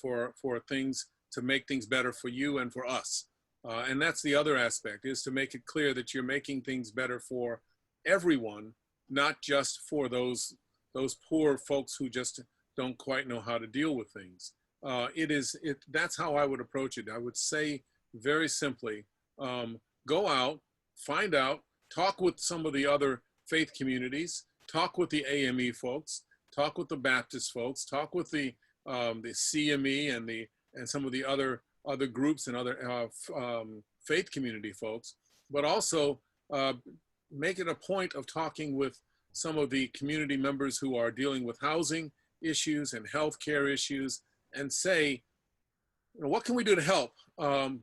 for things to make things better for you and for us. And that's the other aspect, is to make it clear that you're making things better for everyone, not just for those poor folks who just don't quite know how to deal with things. That's how I would approach it. I would say very simply, go out, find out, talk with some of the other faith communities, talk with the AME folks, talk with the Baptist folks, talk with the CME and some of the other groups and other faith community folks, but also make it a point of talking with some of the community members who are dealing with housing issues and healthcare issues, and say, what can we do to help?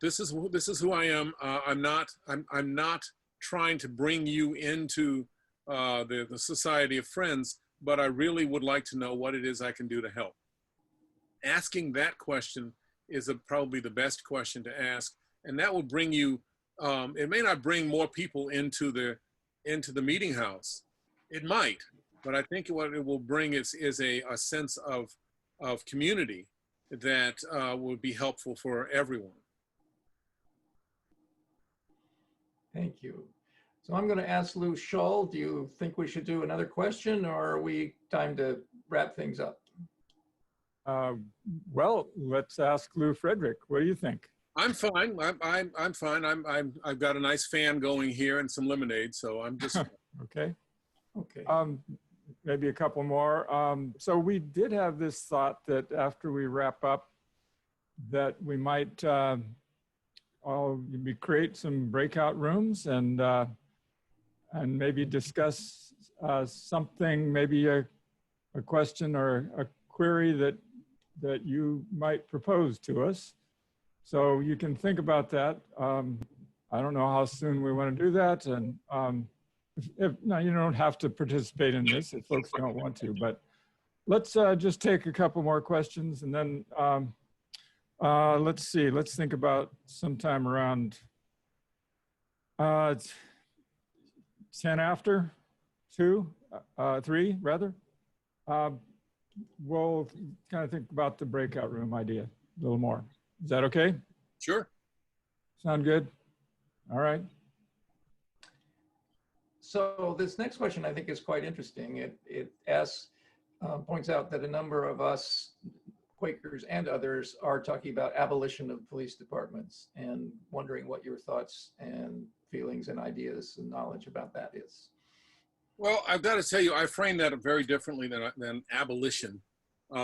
This is who I am. I'm not trying to bring you into the Society of Friends, but I really would like to know what it is I can do to help. Asking that question is probably the best question to ask, and that will bring you. It may not bring more people into the meeting house. It might, but I think what it will bring is a sense of community that will be helpful for everyone. Thank you. So I'm going to ask Lou Shull, do you think we should do another question, or are we time to wrap things up? Uh, well, let's ask Lou Frederick. What do you think? I'm fine. I'm fine. I've got a nice fan going here and some lemonade, so I'm just. Okay. Okay. Maybe a couple more. So we did have this thought that after we wrap up, that we might create some breakout rooms and maybe discuss something, maybe a question or a query that you might propose to us. So you can think about that. I don't know how soon we want to do that, and no, you don't have to participate in this if folks don't want to, but let's just take a couple more questions, and then let's see, let's think about sometime around 10 after 3 rather. We'll kind of think about the breakout room idea a little more. Is that okay? Sure. Sound good? All right. So this next question I think is quite interesting. It asks, points out that a number of us Quakers and others are talking about abolition of police departments, and wondering what your thoughts and feelings and ideas and knowledge about that is. Well, I've got to tell you, I frame that very differently than abolition,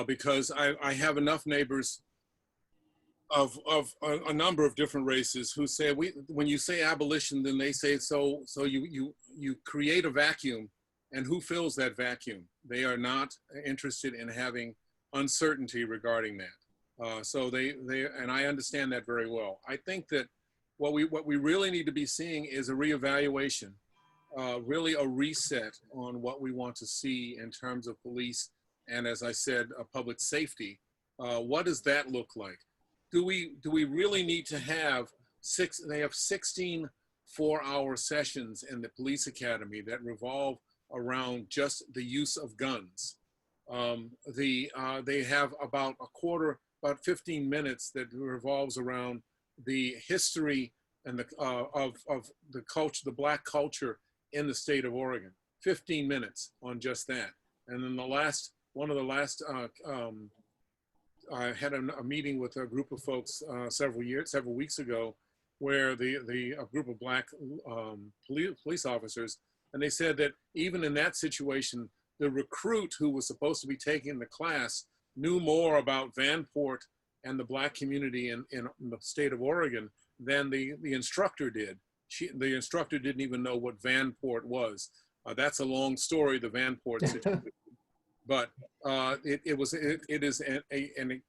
because I have enough neighbors of a number of different races who say when you say abolition, then they say so you create a vacuum, and who fills that vacuum? They are not interested in having uncertainty regarding that. So they and I understand that very well. I think that what we really need to be seeing is a reevaluation, really a reset on what we want to see in terms of police and, as I said, public safety. What does that look like? Do we really need to have they have 16 4-hour sessions in the police academy that revolve around just the use of guns. They have about 15 minutes that revolves around the history and of the culture, the Black culture in the state of Oregon. 15 minutes on just that. And then one of the last I had a meeting with a group of folks several weeks ago, where a group of Black police officers, and they said that even in that situation, the recruit who was supposed to be taking the class knew more about Vanport and the Black community in the state of Oregon than the instructor did. The instructor didn't even know what Vanport was. That's a long story, the Vanport situation. But it is an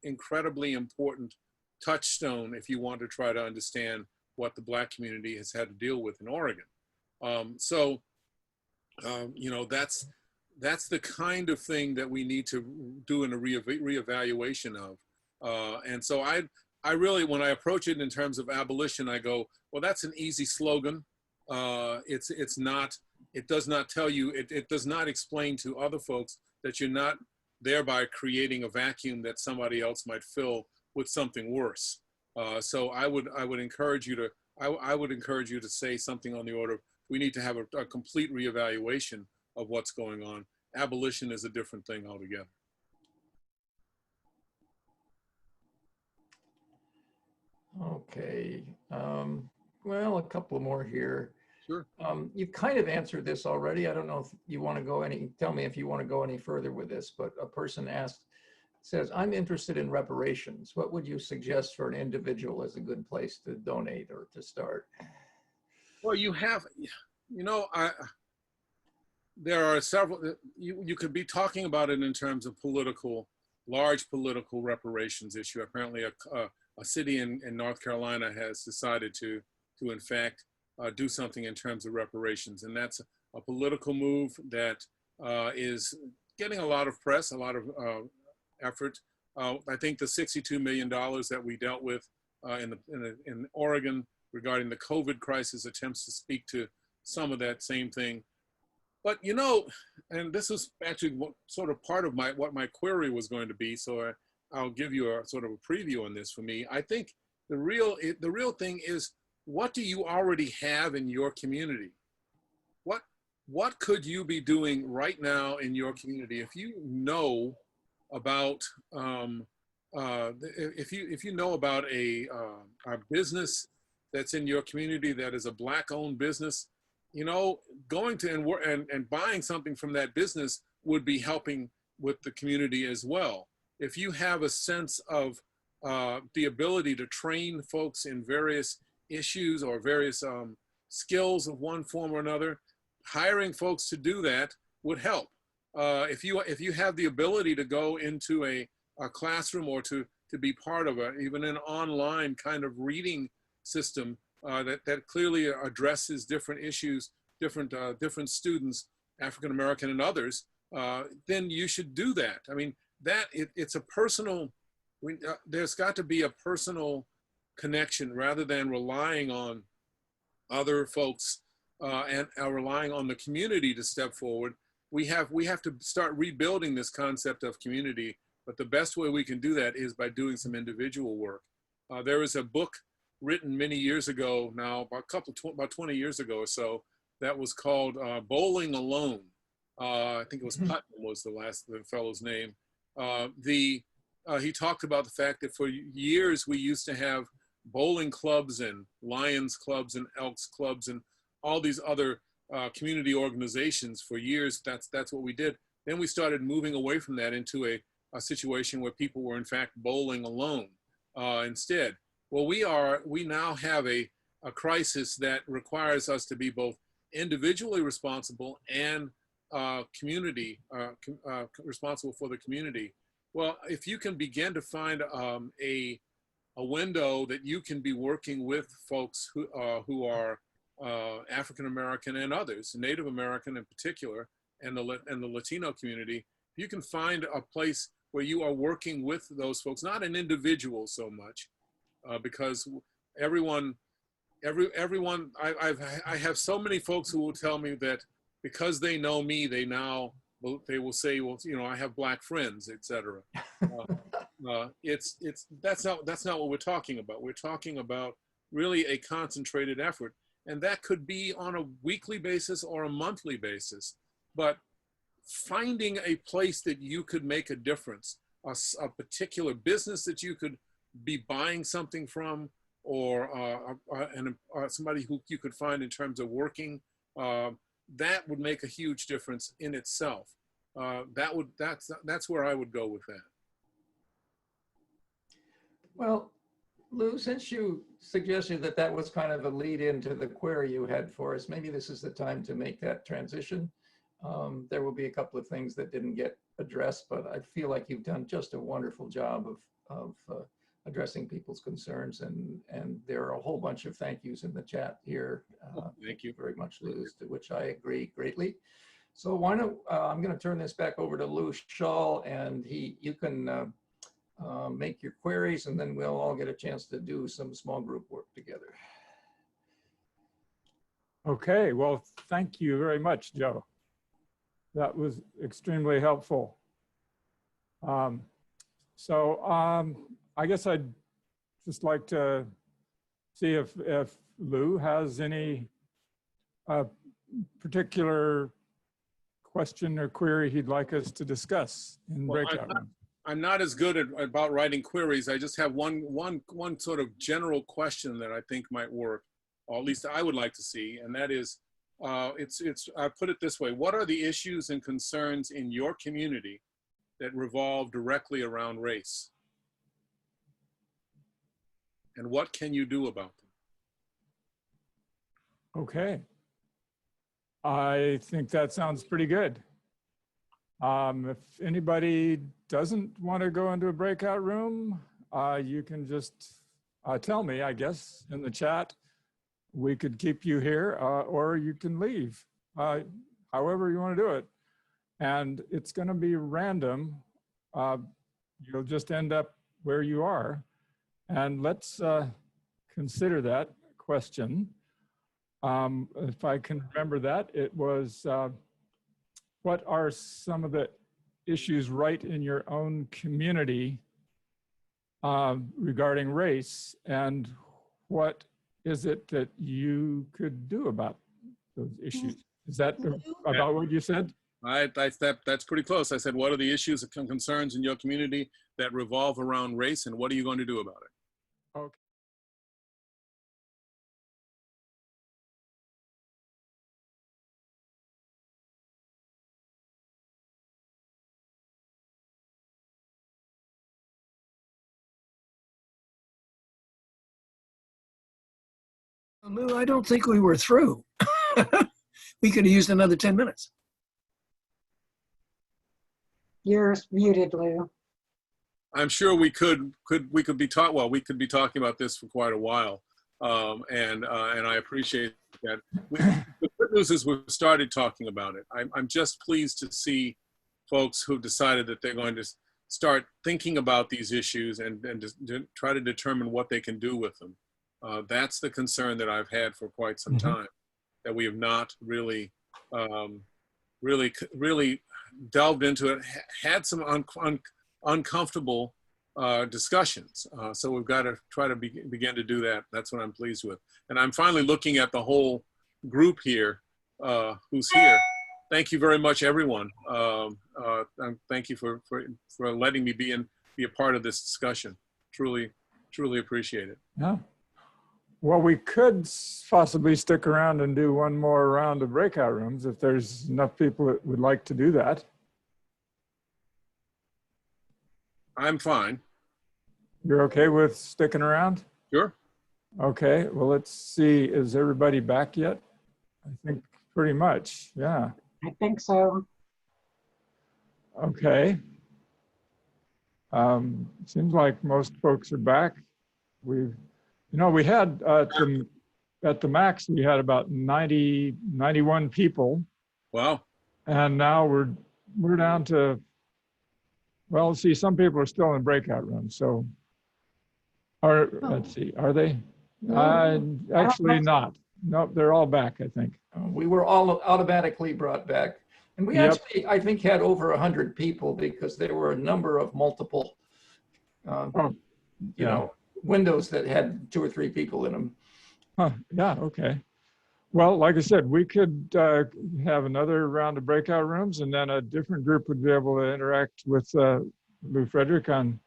incredibly important touchstone if you want to try to understand what the Black community has had to deal with in Oregon. You know, that's the kind of thing that we need to do in a reevaluation of. And so I really, when I approach it in terms of abolition, I go, well, that's an easy slogan. It's not. It does not tell you. It does not explain to other folks that you're not thereby creating a vacuum that somebody else might fill with something worse. So I would encourage you to I would encourage you to say something on the order of, we need to have a complete reevaluation of what's going on. Abolition is a different thing altogether. Okay. Well, a couple more here. Sure. You've kind of answered this already. I don't know if you want to go tell me if you want to go any further with this, but a person says, I'm interested in reparations. What would you suggest for an individual as a good place to donate or to start? Well, there are several, you could be talking about it in terms of large political reparations issue. Apparently a city in North Carolina has decided to in fact, do something in terms of reparations. And that's a political move that is getting a lot of press, a lot of effort. I think the $62 million that we dealt with in Oregon regarding the COVID crisis attempts to speak to some of that same thing. But and this is actually sort of part of what my query was going to be, so I'll give you a sort of a preview on this for me. I think the real thing is, what do you already have in your community? What could you be doing right now in your community if you know about if you know about a business that's in your community that is a Black-owned business, you know, going to and buying something from that business would be helping with the community as well. If you have a sense of the ability to train folks in various issues or various skills of one form or another, hiring folks to do that would help. If you have the ability to go into a classroom or to be part of even an online kind of reading system that clearly addresses different issues, different students, African American and others, then you should do that. I mean, it's a personal. There's got to be a personal connection rather than relying on other folks and relying on the community to step forward. We have to start rebuilding this concept of community, but the best way we can do that is by doing some individual work. There was a book written many years ago now, about 20 years ago or so, that was called Bowling Alone. I think it was Putnam was the fellow's name. He talked about the fact that for years we used to have bowling clubs and Lions clubs and Elks clubs and all these other community organizations. For years, that's what we did. Then we started moving away from that into a situation where people were in fact bowling alone instead. Well, we now have a crisis that requires us to be both individually responsible and responsible for the community. Well, if you can begin to find a window that you can be working with folks who are African American and others, Native American in particular, and the Latino community, you can find a place where you are working with those folks, not an individual so much, because everyone, I have so many folks who will tell me that because they know me, they will say, well, you know, I have Black friends, etc. That's not what we're talking about. We're talking about really a concentrated effort, and that could be on a weekly basis or a monthly basis. But finding a place that you could make a difference, a particular business that you could be buying something from, or somebody who you could find in terms of working, that would make a huge difference in itself. That's where I would go with that. Well, Lou, since you suggested that was kind of a lead into the query you had for us, maybe this is the time to make that transition. There will be a couple of things that didn't get addressed, but I feel like you've done just a wonderful job of addressing people's concerns, and there are a whole bunch of thank yous in the chat here. Thank you very much, Lou, to which I agree greatly. So why don't I'm going to turn this back over to Lou Shaw, and you can make your queries, and then we'll all get a chance to do some small group work together. Okay, well, thank you very much, Joe. That was extremely helpful. I guess I'd just like to see if Lou has any particular question or query he'd like us to discuss in breakout room. I'm not as good about writing queries. I just have one sort of general question that I think might work, or at least I would like to see, and that is, I put it this way: what are the issues and concerns in your community that revolve directly around race? And what can you do about them? Okay. I think that sounds pretty good. If anybody doesn't want to go into a breakout room, you can just tell me, I guess, in the chat. We could keep you here, or you can leave, however you want to do it. And it's going to be random. You'll just end up where you are. And let's consider that question. If I can remember that, it was, what are some of the issues right in your own community regarding race, and what is it that you could do about those issues? Is that about what you said? That's pretty close. I said, what are the issues and concerns in your community that revolve around race, and what are you going to do about it? Okay. Lou, I don't think we were through. We could have used another 10 minutes. You're muted, Lou. I'm sure we could be we could be talking about this for quite a while, and I appreciate that. The good news is we've started talking about it. I'm just pleased to see folks who've decided that they're going to start thinking about these issues and to try to determine what they can do with them. That's the concern that I've had for quite some time, that we have not really delved into it, had some uncomfortable discussions. So we've got to try to begin to do that. That's what I'm pleased with. And I'm finally looking at the whole group here who's here. Thank you very much, everyone. Thank you for letting me be a part of this discussion. Truly appreciate it. Yeah. Well, we could possibly stick around and do one more round of breakout rooms if there's enough people that would like to do that. I'm fine. You're okay with sticking around? Sure. Okay, well, let's see. Is everybody back yet? I think pretty much, yeah. I think so. Okay. Seems like most folks are back. We had at the max, we had about 91 people. Wow. And now we're down to, well, see, some people are still in breakout rooms. So, let's see, are they? Actually not. Nope, they're all back, I think. We were all automatically brought back. And we actually, I think, had over 100 people because there were a number of multiple, you know, windows that had 2 or 3 people in them. Huh, yeah, okay. Well, like I said, we could have another round of breakout rooms, and then a different group would be able to interact with Lou Frederick on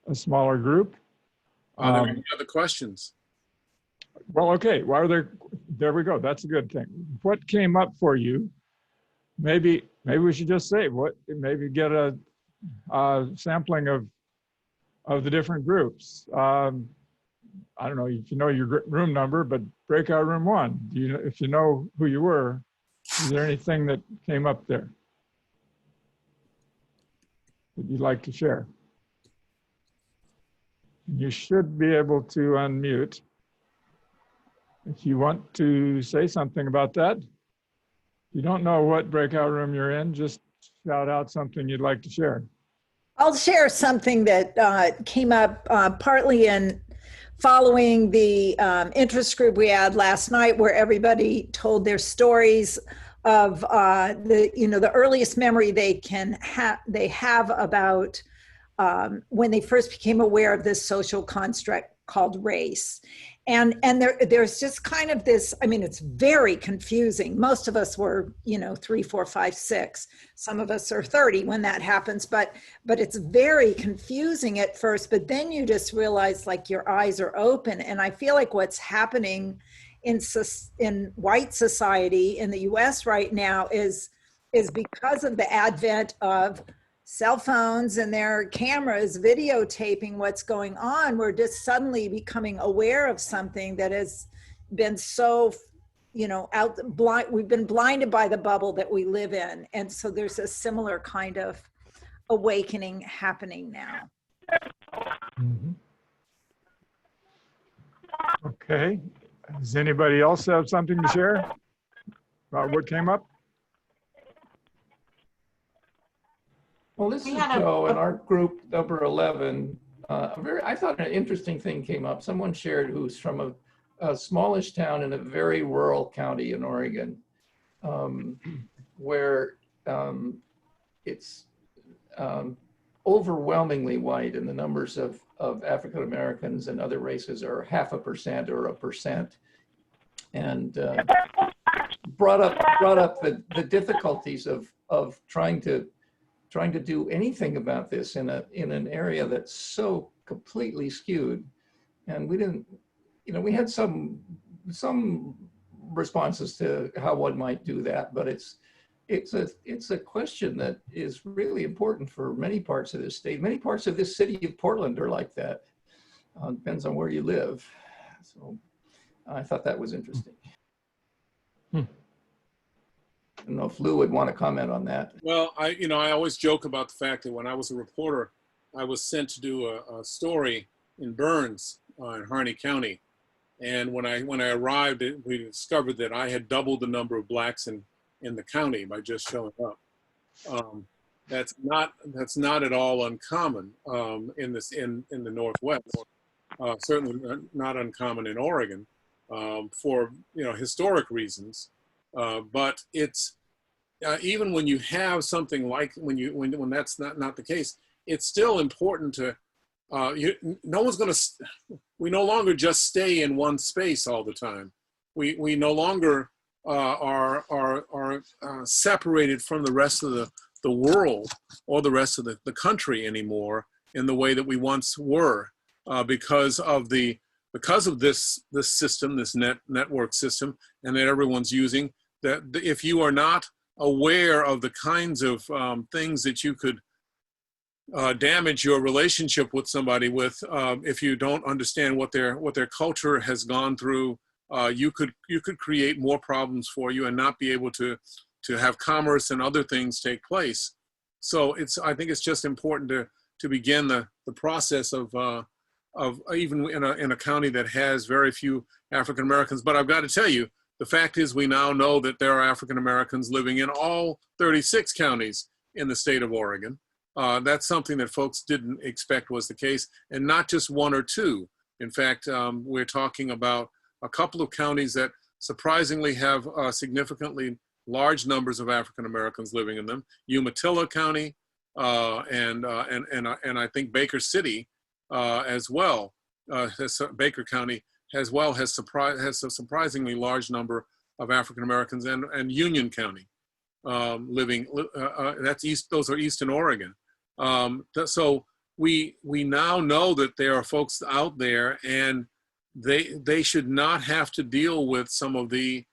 a smaller group. Are there any other questions? Well, okay. Well, there we go. That's a good thing. What came up for you? Maybe we should just say what. Maybe get a sampling of the different groups. I don't know if you know your room number, but breakout room 1. If you know who you were, is there anything that came up there that you'd like to share? You should be able to unmute. If you want to say something about that, if you don't know what breakout room you're in, just shout out something you'd like to share. I'll share something that came up partly in following the interest group we had last night, where everybody told their stories of the earliest memory they have about when they first became aware of this social construct called race. And there's just kind of this, I mean, it's very confusing. Most of us were, 3, 4, 5, 6. Some of us are 30 when that happens, but it's very confusing at first, but then you just realize like your eyes are open. And I feel like what's happening in white society in the US right now is because of the advent of cell phones and their cameras videotaping what's going on. We're just suddenly becoming aware of something that has been so, we've been blinded by the bubble that we live in. And so there's a similar kind of awakening happening now. Mm-hmm. Okay. Does anybody else have something to share about what came up? Well, this is Joe, and our group number 11. I thought an interesting thing came up. Someone shared who's from a smallish town in a very rural county in Oregon, where it's overwhelmingly white, and the numbers of African Americans and other races are 0.5% or 1%, and brought up the difficulties of of trying to do anything about this in an area that's so completely skewed. And we didn't, we had some responses to how one might do that, but it's a question that is really important for many parts of this state. Many parts of this city of Portland are like that. Depends on where you live. So I thought that was interesting. I don't know if Lou would want to comment on that. Well, I always joke about the fact that when I was a reporter, I was sent to do a story in Burns in Harney County. And when I arrived, we discovered that I had doubled the number of blacks in the county by just showing up. That's not at all uncommon in the Northwest. Certainly not uncommon in Oregon for historic reasons. But it's even when you have something like when that's not the case, it's still important to we no longer just stay in one space all the time. We no longer are separated from the rest of the world or the rest of the country anymore in the way that we once were because of this system, this network system, and that everyone's using. That if you are not aware of the kinds of things that you could damage your relationship with somebody with, if you don't understand what their culture has gone through, you could create more problems for you and not be able to have commerce and other things take place. So I think it's just important to begin the process of even in a county that has very few African Americans. But I've got to tell you, the fact is we now know that there are African Americans living in all 36 counties in the state of Oregon. That's something that folks didn't expect was the case, and not just one or two. In fact, we're talking about a couple of counties that surprisingly have significantly large numbers of African Americans living in them. Umatilla County and I think Baker City as well. Baker County as well has a surprisingly large number of African Americans, and Union County living. That's east. Those are Eastern Oregon. So we now know that there are folks out there, and they should not have to deal with some of the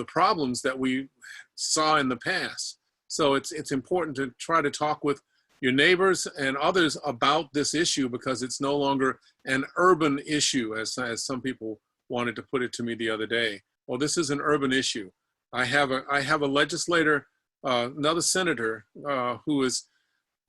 problems that we saw in the past. So it's important to try to talk with your neighbors and others about this issue, because it's no longer an urban issue, as some people wanted to put it to me the other day. Well, this is an urban issue. I have a legislator, another senator who is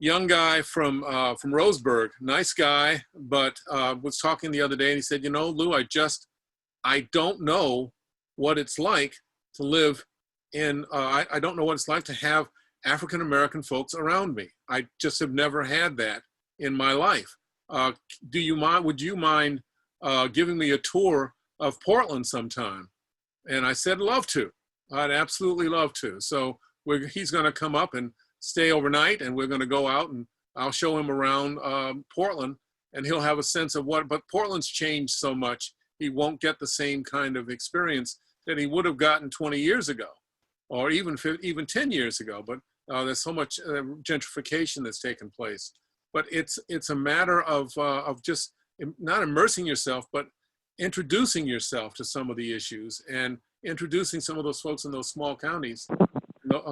young guy from Roseburg, nice guy, but was talking the other day, and he said, Lou, I don't know what it's like to live in, I don't know what it's like to have African-American folks around me. I just have never had that in my life. Would you mind giving me a tour of Portland sometime? And I said, love to. I'd absolutely love to. So he's gonna come up and stay overnight, and we're gonna go out, and I'll show him around Portland, and he'll have a sense of but Portland's changed so much, he won't get the same kind of experience that he would have gotten 20 years ago, or even 10 years ago. But there's so much gentrification that's taken place. But it's a matter of just not immersing yourself, but introducing yourself to some of the issues, and introducing some of those folks in those small counties, those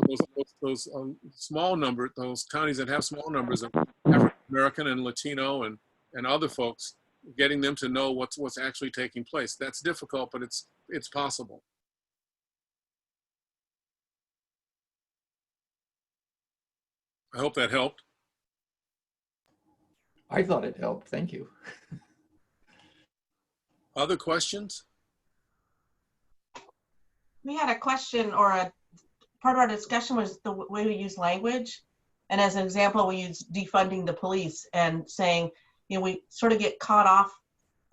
counties that have small numbers of African American and Latino and other folks, getting them to know what's actually taking place. That's difficult, but it's possible. I hope that helped. I thought it helped. Thank you. Other questions? We had a question, or a part of our discussion was the way we use language. And as an example, we use defunding the police and saying, we sort of get caught off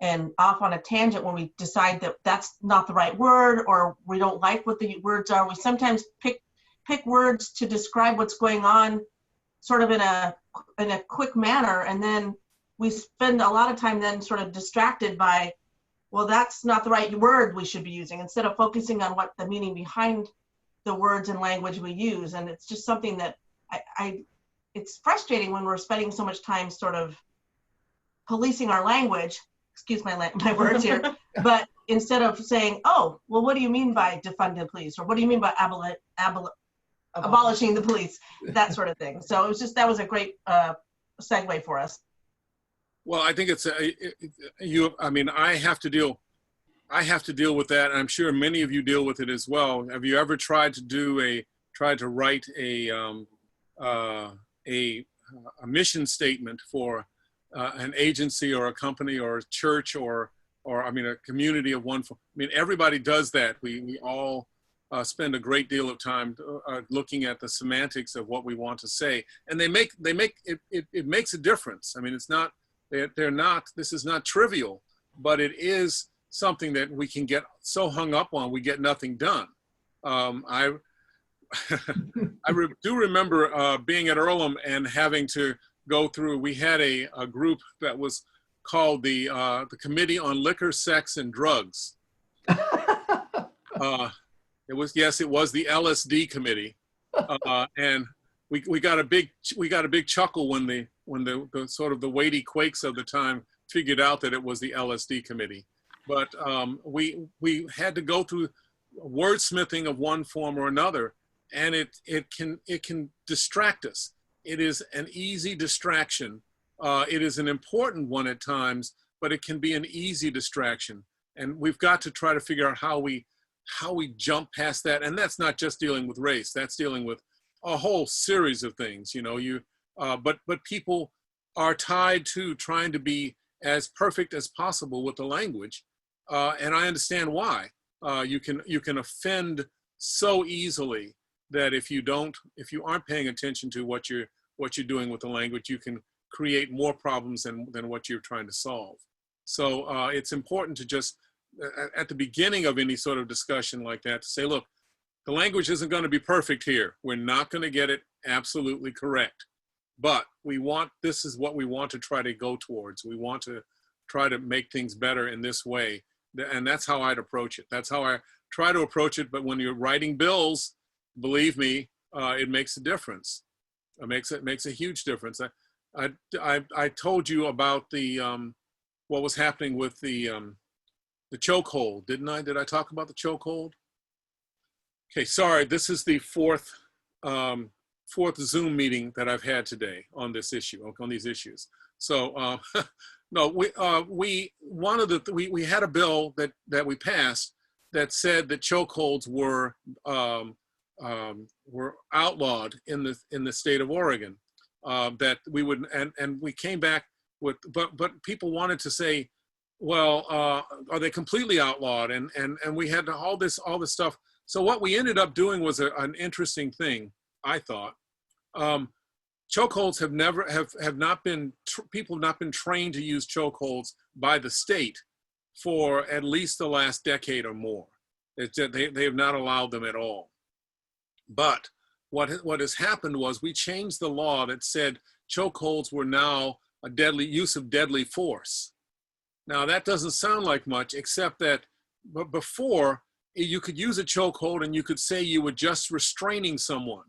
on a tangent when we decide that that's not the right word, or we don't like what the words are. We sometimes pick words to describe what's going on sort of in a quick manner. And then we spend a lot of time then sort of distracted by, well, that's not the right word we should be using, instead of focusing on what the meaning behind the words and language we use. And it's just something that it's frustrating when we're spending so much time sort of policing our language, excuse my words here, but instead of saying, oh, well, what do you mean by defund the police? Or what do you mean by abolishing the police? That sort of thing. So it was just, that was a great segue for us. Well, I think it's I mean, I have to deal with that, and I'm sure many of you deal with it as well. Have you ever tried to write a mission statement for an agency or a company or a church or I mean a community of one? I mean, everybody does that. We all spend a great deal of time looking at the semantics of what we want to say, and it makes a difference. I mean, it's not, this is not trivial, but it is something that we can get so hung up on, we get nothing done. I do remember being at Earlham and having to go through, we had a group that was called the Committee on Liquor, Sex, and Drugs. It was the LSD committee. And we got a big chuckle when the sort of the weighty quakes of the time figured out that it was the LSD committee. But we had to go through wordsmithing of one form or another, and it can distract us. It is an easy distraction. It is an important one at times, but it can be an easy distraction. And we've got to try to figure out how we jump past that. And that's not just dealing with race. That's dealing with a whole series of things. You know, but people are tied to trying to be as perfect as possible with the language. And I understand why. You can offend so easily that if you aren't paying attention to what you're doing with the language, you can create more problems than what you're trying to solve. So it's important to just, at the beginning of any sort of discussion like that, to say, look, the language isn't going to be perfect here. We're not going to get it absolutely correct, but this is what we want to try to go towards. We want to try to make things better in this way. And that's how I'd approach it. That's how I try to approach it. But when you're writing bills, believe me, it makes a difference. It makes a huge difference. I told you about what was happening with the chokehold, didn't I? Did I talk about the chokehold? Okay, sorry. This is the fourth Zoom meeting that I've had today on this issue, on these issues. So no, we had a bill that we passed that said that chokeholds were outlawed in the state of Oregon. That we would, and we came back with, but people wanted to say, well, are they completely outlawed? And we had all this stuff. So what we ended up doing was an interesting thing, I thought. Chokeholds people have not been trained to use chokeholds by the state for at least the last decade or more. They have not allowed them at all. But what has happened was we changed the law that said chokeholds were now a use of deadly force. Now that doesn't sound like much, except that before you could use a chokehold and you could say you were just restraining someone.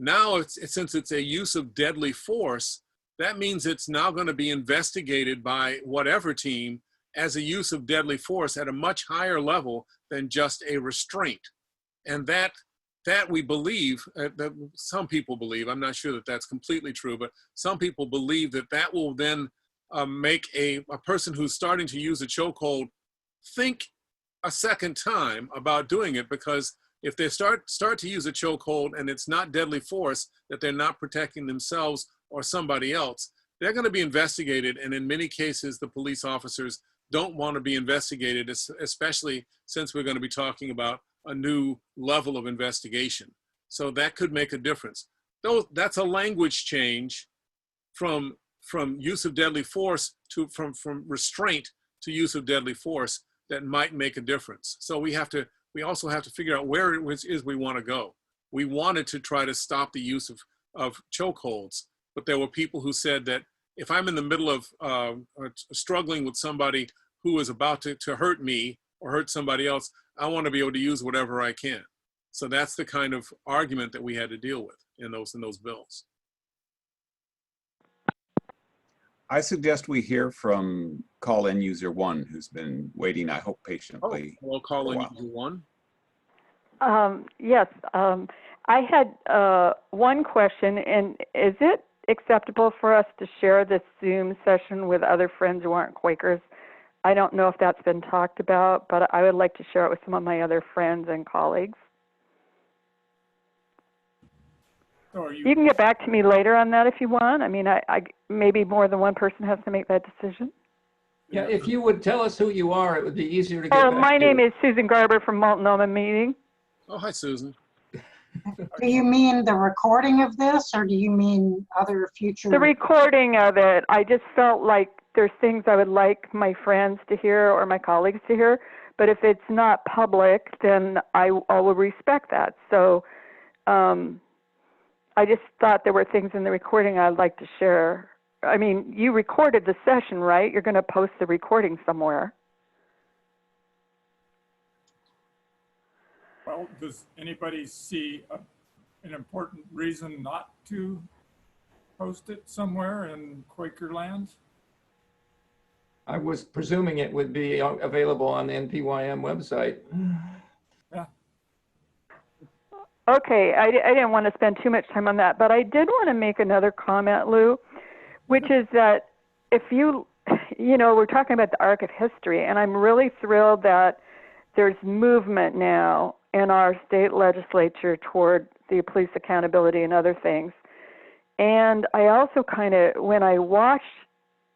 Now, since it's a use of deadly force, that means it's now going to be investigated by whatever team as a use of deadly force at a much higher level than just a restraint. And that we believe, that some people believe, I'm not sure that that's completely true, but some people believe that will then make a person who's starting to use a chokehold think a second time about doing it, because if they start to use a chokehold and it's not deadly force, that they're not protecting themselves or somebody else, they're going to be investigated. And in many cases, the police officers don't want to be investigated, especially since we're going to be talking about a new level of investigation. So that could make a difference. Though that's a language change from use of deadly force from restraint to use of deadly force that might make a difference. So we also have to figure out where it is we want to go. We wanted to try to stop the use of chokeholds, but there were people who said that if I'm in the middle of struggling with somebody who is about to hurt me or hurt somebody else, I want to be able to use whatever I can. So that's the kind of argument that we had to deal with in those bills. I suggest we hear from call-in user 1, who's been waiting, I hope patiently. We'll call in user 1. Yes, I had one question, and is it acceptable for us to share this Zoom session with other friends who aren't Quakers? I don't know if that's been talked about, but I would like to share it with some of my other friends and colleagues. So You can get back to me later on that if you want. I mean, I maybe more than one person has to make that decision. Yeah, if you would tell us who you are, it would be easier to get Oh, back my to. name is Susan Garber from Multnomah Meeting. Oh, hi, Susan. Do you mean the recording of this, or do you mean other future? The recording of it, I just felt like there's things I would like my friends to hear or my colleagues to hear, but if it's not public, then I will respect that. So I just thought there were things in the recording I'd like to share. I mean, you recorded the session, right? You're going to post the recording somewhere. Well, does anybody see an important reason not to post it somewhere in Quaker land? I was presuming it would be available on the NPYM website. Yeah. Okay, I didn't want to spend too much time on that, but I did want to make another comment, Lou, which is that if we're talking about the arc of history, and I'm really thrilled that there's movement now in our state legislature toward the police accountability and other things. And I also when I watch,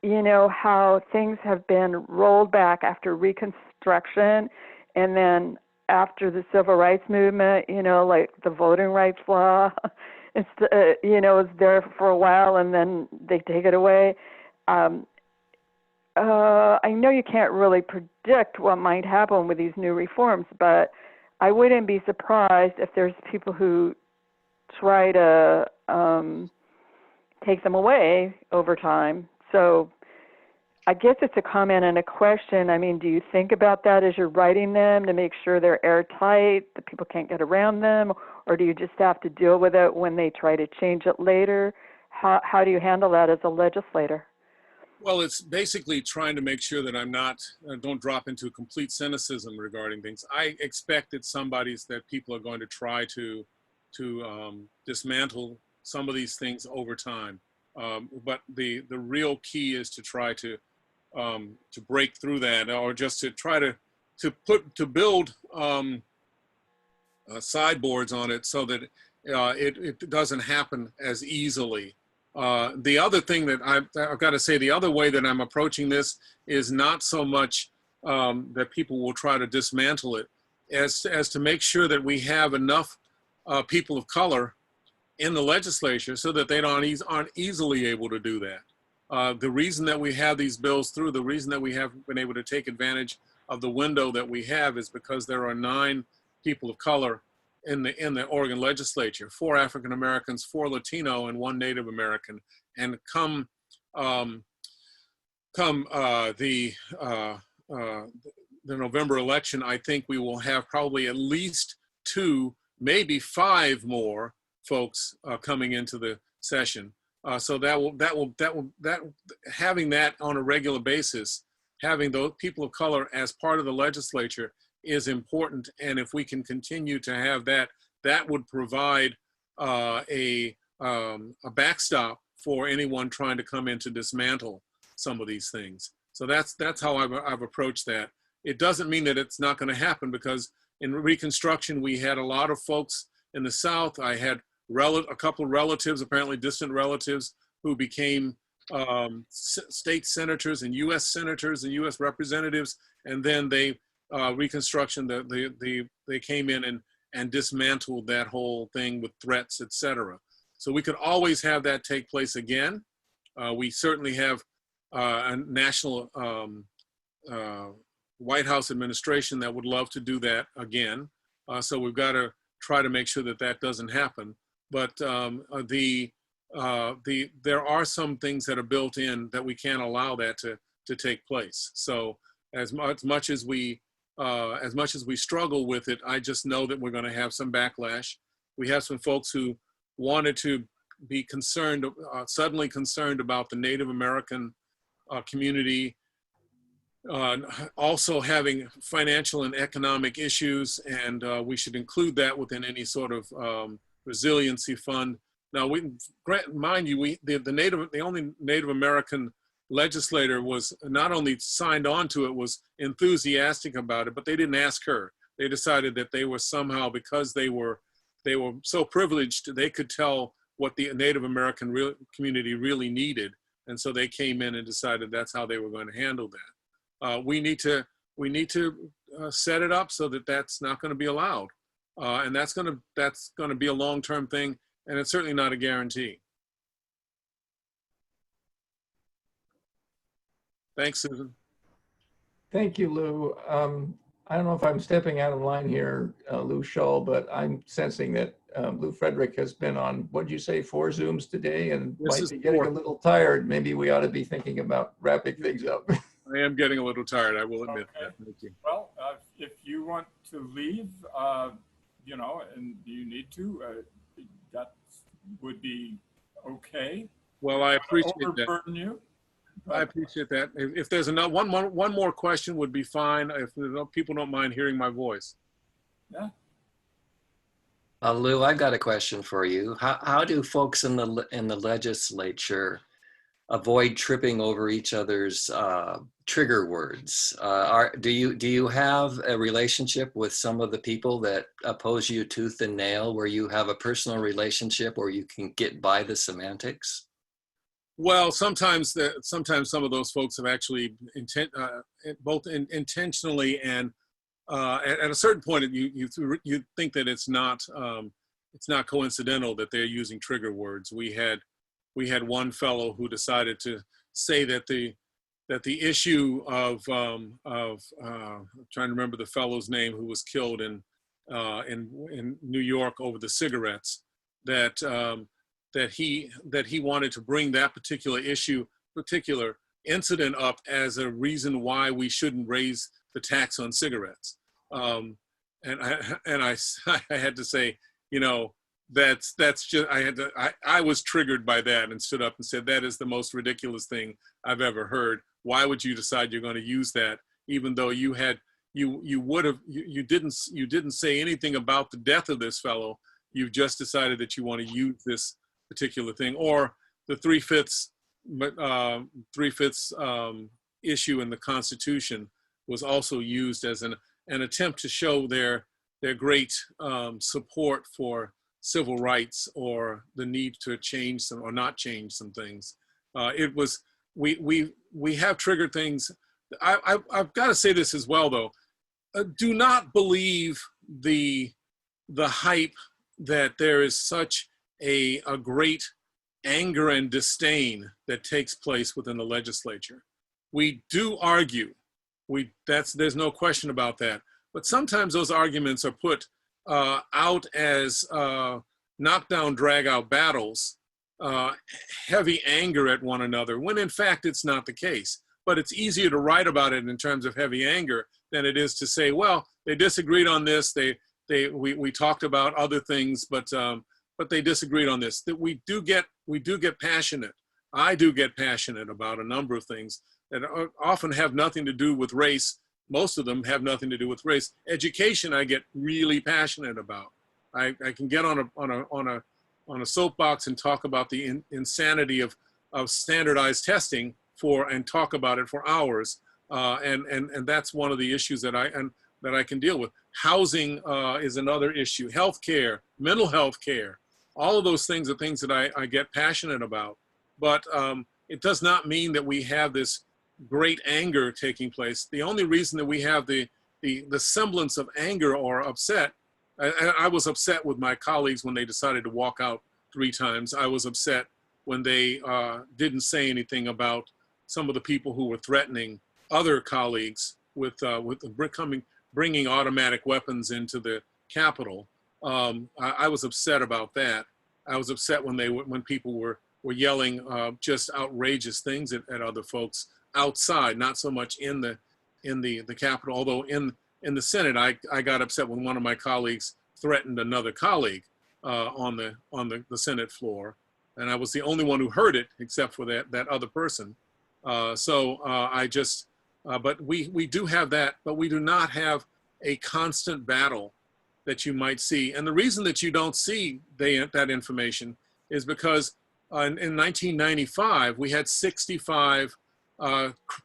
how things have been rolled back after Reconstruction and then after the Civil Rights Movement, like the voting rights law, it's, was there for a while and then they take it away. I know you can't really predict what might happen with these new reforms, but I wouldn't be surprised if there's people who try to take them away over time. So I guess it's a comment and a question. I mean, do you think about that as you're writing them to make sure they're airtight, that people can't get around them, or do you just have to deal with it when they try to change it later? How do you handle that as a legislator? Well, it's basically trying to make sure that I'm don't drop into complete cynicism regarding things. I expect that people are going to try to dismantle some of these things over time. But the real key is to try to break through that, or just to try to build sideboards on it so that it doesn't happen as easily. The other thing that I've got to say, the other way that I'm approaching this is not so much that people will try to dismantle it as to make sure that we have enough people of color in the legislature so that they aren't easily able to do that. The reason that we have these bills through, the reason that we have been able to take advantage of the window that we have is because there are 9 people of color in the Oregon legislature, 4 African Americans, 4 Latino, and 1 Native American. And come the November election, I think we will have probably at least 2, maybe 5 more folks coming into the session. So having that on a regular basis, having those people of color as part of the legislature is important. And if we can continue to have that, that would provide a backstop for anyone trying to come in to dismantle some of these things. So that's how I've approached that. It doesn't mean that it's not going to happen, because in Reconstruction, we had a lot of folks in the South. I had a couple of relatives, apparently distant relatives, who became state senators and U.S. senators and U.S. representatives, and then Reconstruction, they came in and dismantled that whole thing with threats, etc. So we could always have that take place again. We certainly have a national White House administration that would love to do that again. So we've got to try to make sure that that doesn't happen. But there are some things that are built in that we can't allow that to take place. So as much as we as much as we struggle with it, I just know that we're going to have some backlash. We have some folks who wanted to be concerned, suddenly concerned about the Native American community, also having financial and economic issues, and we should include that within any sort of resiliency fund. Now, mind you, the only Native American legislator was not only signed on to it, was enthusiastic about it, but they didn't ask her. They decided that they were somehow, because they were so privileged, they could tell what the Native American community really needed. And so they came in and decided that's how they were going to handle that. We need to set it up so that that's not going to be allowed. And that's going to be a long-term thing. And it's certainly not a guarantee. Thanks, Susan. Thank you, Lou. I don't know if I'm stepping out of line here, Lou Shull, but I'm sensing that Lou Frederick has been on, what'd you say, 4 Zooms today, and might be getting a little tired. Maybe we ought to be thinking about wrapping things up. I am getting a little tired, I will admit that. Thank you. Well, if you want to leave, you know, and you need to, that would be okay. Well, I appreciate that. Overburden you. I appreciate that. If there's another one more question would be fine. If people don't mind hearing my voice. Yeah. Lou, I've got a question for you. How do folks in the legislature avoid tripping over each other's trigger words? Do you have a relationship with some of the people that oppose you tooth and nail, where you have a personal relationship where you can get by the semantics? Well, sometimes some of those folks have actually both intentionally and at a certain point you think that it's not coincidental that they're using trigger words. We had one fellow who decided to say that the issue of I'm trying to remember the fellow's name who was killed in New York over the cigarettes, that he wanted to bring that particular incident up as a reason why we shouldn't raise the tax on cigarettes. And I had to say, you know, that's just, I was triggered by that and stood up and said, that is the most ridiculous thing I've ever heard. Why would you decide you're going to use that, even though you didn't say anything about the death of this fellow? You've just decided that you want to use this particular thing. Or the 3/5 issue in the Constitution was also used as an attempt to show their great support for civil rights or the need to change some or not change some things. We have triggered things. I've got to say this as well, though. Do not believe the hype that there is such a great anger and disdain that takes place within the legislature. We do argue. There's no question about that. But sometimes those arguments are put out as knockdown, drag-out battles, heavy anger at one another, when in fact it's not the case. But it's easier to write about it in terms of heavy anger than it is to say, well, they disagreed on this. We talked about other things, but they disagreed on this. That we do get passionate. I do get passionate about a number of things that often have nothing to do with race. Most of them have nothing to do with race. Education, I get really passionate about. I can get on a soapbox and talk about the insanity of standardized testing and talk about it for hours. And that's one of the issues that I can deal with. Housing is another issue. Healthcare, mental health care. All of those things are things that I get passionate about. But it does not mean that we have this great anger taking place. The only reason that we have the semblance of anger or upset, I was upset with my colleagues when they decided to walk out 3 times. I was upset when they didn't say anything about some of the people who were threatening other colleagues with bringing automatic weapons into the Capitol. I was upset about that. I was upset when people were yelling just outrageous things at other folks outside, not so much in the Capitol. Although in in the Senate, I got upset when one of my colleagues threatened another colleague on the Senate floor, and I was the only one who heard it except for that other person. But we do have that, but we do not have a constant battle that you might see. And the reason that you don't see that information is because in 1995, we had 65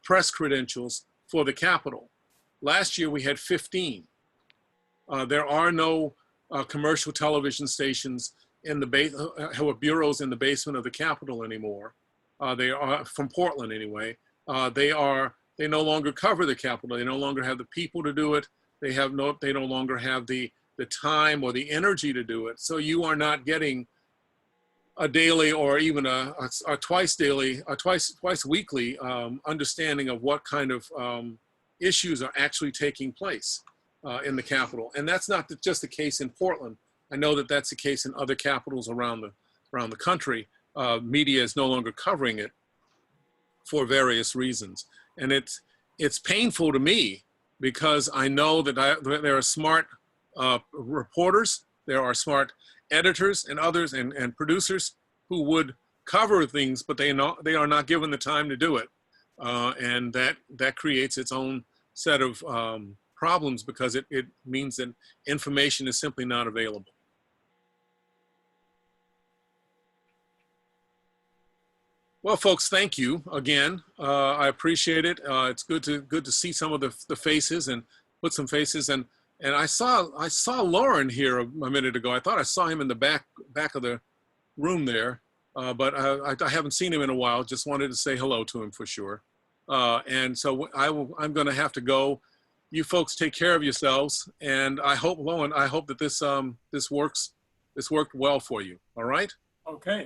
press credentials for the Capitol. Last year, we had 15. There are no commercial television stations in the bureaus in the basement of the Capitol anymore. They are from Portland anyway. They no longer cover the Capitol. They no longer have the people to do it. They no longer have the time or the energy to do it. So you are not getting a daily or even a twice weekly understanding of what kind of issues are actually taking place in the Capitol. And that's not just the case in Portland. I know that that's the case in other capitals around the country. Media is no longer covering it for various reasons. And it's painful to me because I know that there are smart reporters, there are smart editors and others and producers who would cover things, but they are not given the time to do it. And that creates its own set of problems because it means that information is simply not available. Well, folks, thank you again. I appreciate it. It's good to see some of the faces and put some faces. And I saw Lauren here a minute ago. I thought I saw him in the back of the room there, but I haven't seen him in a while. Just wanted to say hello to him for sure. And so I'm going to have to go. You folks take care of yourselves, and I hope, Lauren, I hope that this worked well for you. All right. Okay.